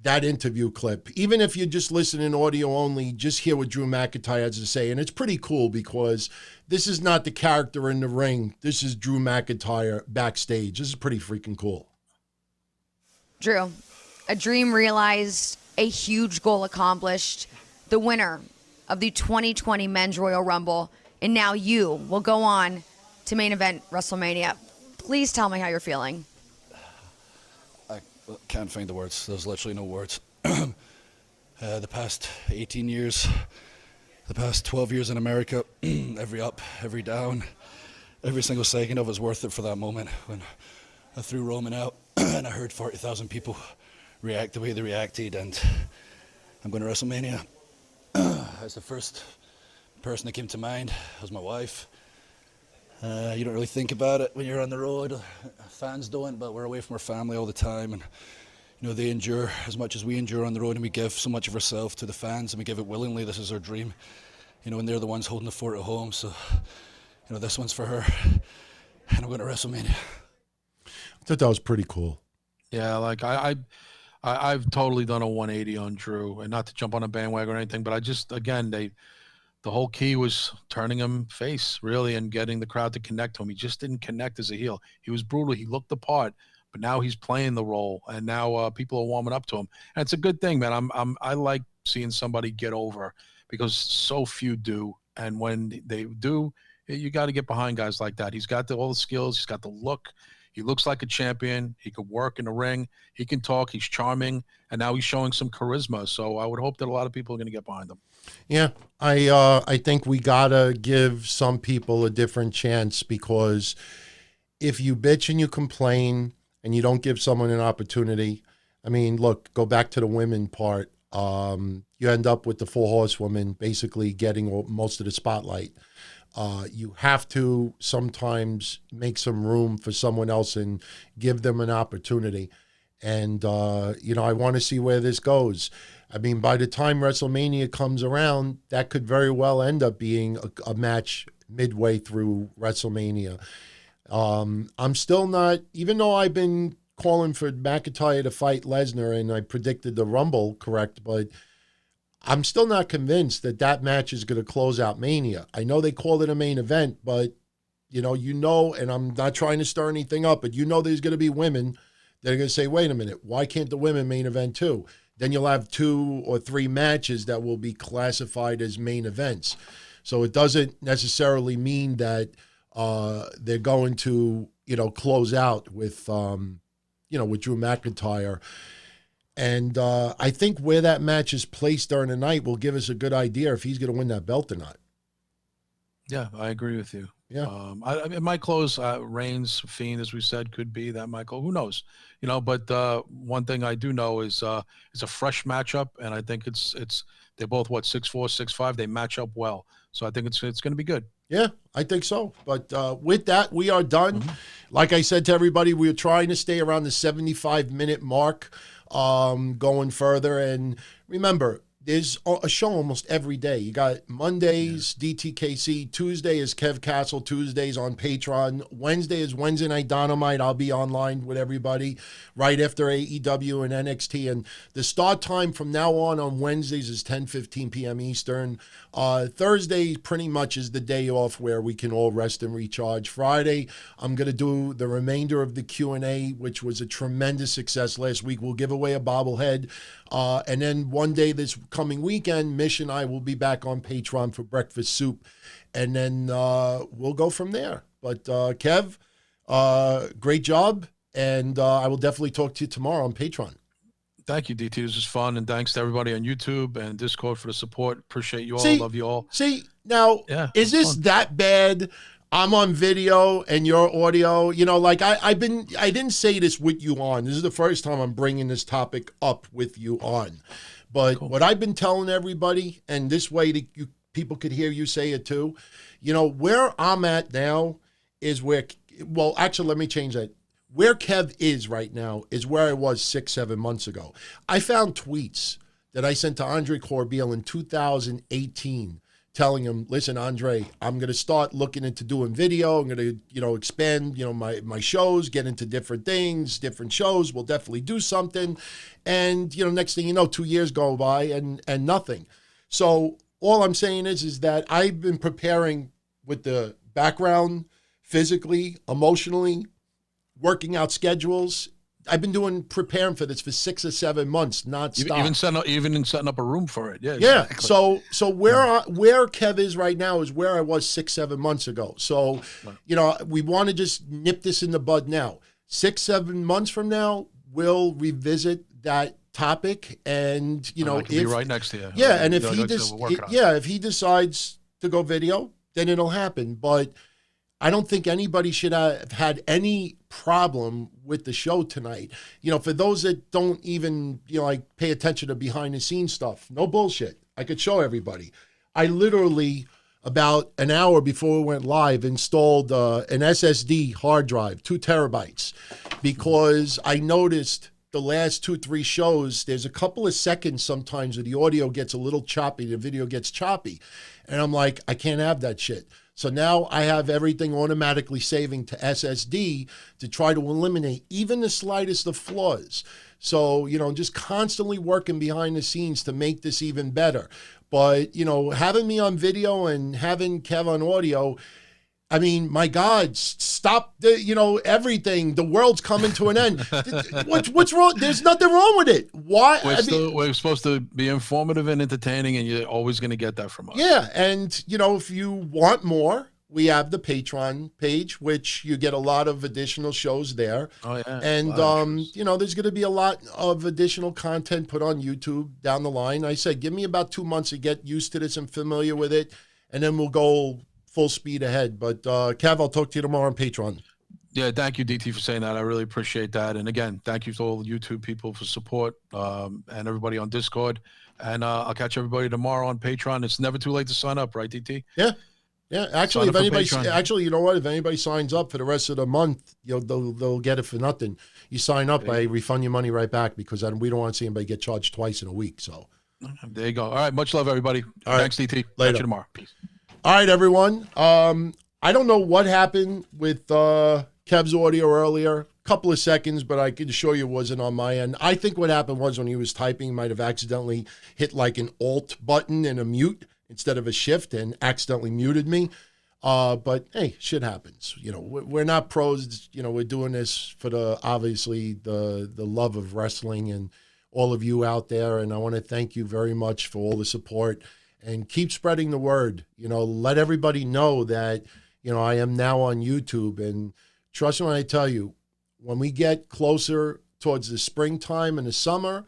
Speaker 1: that interview clip. Even if you're just listening audio only, just hear what Drew McIntyre has to say. And it's pretty cool because this is not the character in the ring. This is Drew McIntyre backstage. This is pretty freaking cool.
Speaker 4: Drew, a dream realized, a huge goal accomplished, the winner of the 2020 Men's Royal Rumble, and now you will go on to main event WrestleMania. Please tell me how you're feeling.
Speaker 5: I can't find the words. There's literally no words. The past 18 years, the past 12 years in America, every up, every down, every single second of it was worth it for that moment when I threw Roman out and I heard 40,000 people react the way they reacted, and I'm going to WrestleMania as the first person that came to mind was my wife. You don't really think about it when you're on the road. Fans don't, but we're away from our family all the time, and they endure as much as we endure on the road, and we give so much of ourselves to the fans, and we give it willingly. This is our dream, and they're the ones holding the fort at home. So, this one's for her, and I'm going to WrestleMania.
Speaker 1: I thought that was pretty cool.
Speaker 2: Yeah, like I've totally done a 180 on Drew, and not to jump on a bandwagon or anything, but I just, again, the whole key was turning him face, really, and getting the crowd to connect to him. He just didn't connect as a heel. He was brutal. He looked the part, but now he's playing the role, and now people are warming up to him. And it's a good thing, man. I like seeing somebody get over, because so few do. And when they do, you got to get behind guys like that. He's got all the skills. He's got the look. He looks like a champion. He could work in the ring. He can talk. He's charming. And now he's showing some charisma. So I would hope that a lot of people are going to get behind him.
Speaker 1: Yeah, I think we got to give some people a different chance, because if you bitch and you complain and you don't give someone an opportunity, I mean, look, go back to the women part. You end up with the 4 horsewomen basically getting most of the spotlight. You have to sometimes make some room for someone else and give them an opportunity. And, I want to see where this goes. I mean, by the time WrestleMania comes around, that could very well end up being a match midway through WrestleMania. I'm still not, even though I've been calling for McIntyre to fight Lesnar and I predicted the Rumble correct, but I'm still not convinced that match is going to close out Mania. I know they called it a main event, but, and I'm not trying to stir anything up, but there's going to be women that are going to say, wait a minute, why can't the women main event too? Then you'll have 2 or 3 matches that will be classified as main events. So it doesn't necessarily mean that they're going to, close out with, with Drew McIntyre. And I think where that match is placed during the night will give us a good idea if he's going to win that belt or not.
Speaker 2: Yeah, I agree with you.
Speaker 1: Yeah.
Speaker 2: It might close Reigns, Fiend, as we said, could be that Michael. Who knows? But one thing I do know is it's a fresh matchup, and I think it's they're both 6'4", 6'5". They match up well, so I think it's going to be good.
Speaker 1: Yeah, I think so. But with that, we are done. Mm-hmm. Like I said to everybody, we're trying to stay around the 75-minute mark going further. And remember, there's a show almost every day. You got Mondays, DTKC. Tuesday is Kev Castle. Tuesdays on Patreon. Wednesday is Wednesday Night Don-O-Mite. I'll be online with everybody right after AEW and NXT. And the start time from now on Wednesdays is 10:15 p.m. Eastern. Thursday pretty much is the day off where we can all rest and recharge. Friday, I'm going to do the remainder of the Q&A, which was a tremendous success last week. We'll give away a bobblehead. And then one day this coming weekend, Mish and I will be back on Patreon for breakfast soup. And then we'll go from there. But Kev, great job. And I will definitely talk to you tomorrow on Patreon.
Speaker 2: Thank you, DT. This was fun. And thanks to everybody on YouTube and Discord for the support. Appreciate you all. Love you all.
Speaker 1: See, now, is this that bad? I'm on video and your audio. I didn't say this with you on. This is the first time I'm bringing this topic up with you on. But cool. What I've been telling everybody, and this way people could hear you say it too, where I'm at now is where, well, actually, let me change that. Where Kev is right now is where I was 6-7 months ago. I found tweets that I sent to Andre Corbeil in 2018 telling him, listen, Andre, I'm going to start looking into doing video. I'm going to, expand, my shows, get into different things, different shows. We'll definitely do something. And, next thing you know, 2 years go by and nothing. So all I'm saying is that I've been preparing with the background, physically, emotionally, working out schedules. I've been preparing for this for 6 or 7 months, nonstop.
Speaker 2: Even setting up a room for it. Yeah.
Speaker 1: Yeah. Exactly. So where Kev is right now is where I was 6-7 months ago. So, we want to just nip this in the bud now. 6-7 months from now, we'll revisit that topic, and
Speaker 2: I can be right next to you.
Speaker 1: Yeah, and if he decides to go video, then it'll happen. But I don't think anybody should have had any problem with the show tonight. For those that don't even, pay attention to behind the scenes stuff, no bullshit. I could show everybody. I literally about an hour before we went live, installed an SSD hard drive, 2 terabytes, because I noticed the last 2-3 shows, there's a couple of seconds sometimes where the audio gets a little choppy, the video gets choppy. And I'm like, I can't have that shit. So now I have everything automatically saving to SSD to try to eliminate even the slightest of flaws. So, just constantly working behind the scenes to make this even better. But, having me on video and having Kev on audio, I mean, my God, stop everything. The world's coming to an end. What's wrong? There's nothing wrong with it. Why?
Speaker 2: We're supposed to be informative and entertaining, and you're always going to get that from us.
Speaker 1: Yeah, and, if you want more, we have the Patreon page, which you get a lot of additional shows there.
Speaker 2: Oh, yeah.
Speaker 1: And, there's going to be a lot of additional content put on YouTube down the line. I said, give me about 2 months to get used to this and familiar with it, and then we'll go full speed ahead. But Kev, I'll talk to you tomorrow on Patreon.
Speaker 2: Yeah, thank you, DT, for saying that. I really appreciate that. And again, thank you to all the YouTube people for support and everybody on Discord. And I'll catch everybody tomorrow on Patreon. It's never too late to sign up, right, DT?
Speaker 1: Yeah. Actually, if anybody, you know what? If anybody signs up for the rest of the month, they'll get it for nothing. You sign up, I refund your money right back, because we don't want to see anybody get charged twice in a week. So
Speaker 2: there you go. All right, much love, everybody.
Speaker 1: All
Speaker 2: Thanks,
Speaker 1: right.
Speaker 2: DT.
Speaker 1: Later.
Speaker 2: Catch you tomorrow. Peace.
Speaker 1: All right, everyone. I don't know what happened with Kev's audio earlier. A couple of seconds, but I can assure you it wasn't on my end. I think what happened was when he was typing, he might have accidentally hit like an alt button and a mute instead of a shift and accidentally muted me. But hey, shit happens. We're not pros. We're doing this for obviously the love of wrestling and all of you out there. And I want to thank you very much for all the support. And keep spreading the word. Let everybody know that, I am now on YouTube. And trust me when I tell you, when we get closer towards the springtime and the summer,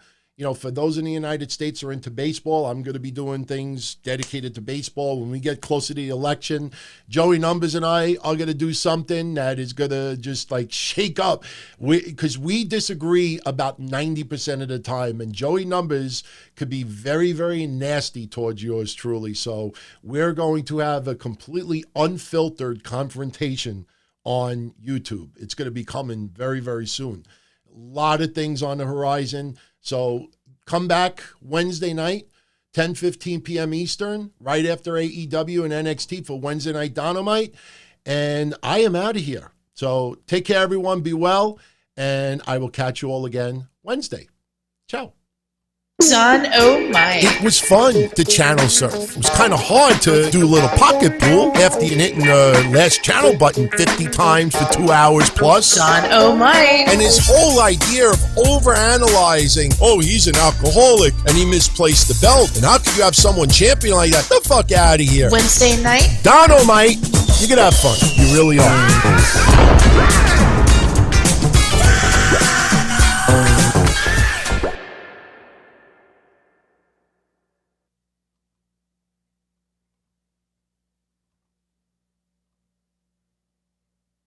Speaker 1: for those in the United States who are into baseball, I'm going to be doing things dedicated to baseball. When we get closer to the election, Joey Numbers and I are going to do something that is going to just like shake up. Because we disagree about 90% of the time. And Joey Numbers could be very, very nasty towards yours truly. So we're going to have a completely unfiltered confrontation on YouTube. It's going to be coming very, very soon. A lot of things on the horizon. So come back Wednesday night, 10:15 p.m. Eastern, right after AEW and NXT for Wednesday Night Don-O-Mite. And I am out of here. So take care, everyone. Be well. And I will catch you all again Wednesday. Ciao.
Speaker 6: Don-O-Mite.
Speaker 1: It was fun to channel surf. It was kind of hard to do a little pocket pool after you hitting the last channel button 50 times for 2 hours plus.
Speaker 6: Don-O-Mite.
Speaker 1: And his whole idea of overanalyzing, he's an alcoholic and he misplaced the belt. And how could you have someone champion like that? The fuck out of here.
Speaker 6: Wednesday night.
Speaker 1: Don-O-Mite, you can have fun. You really are.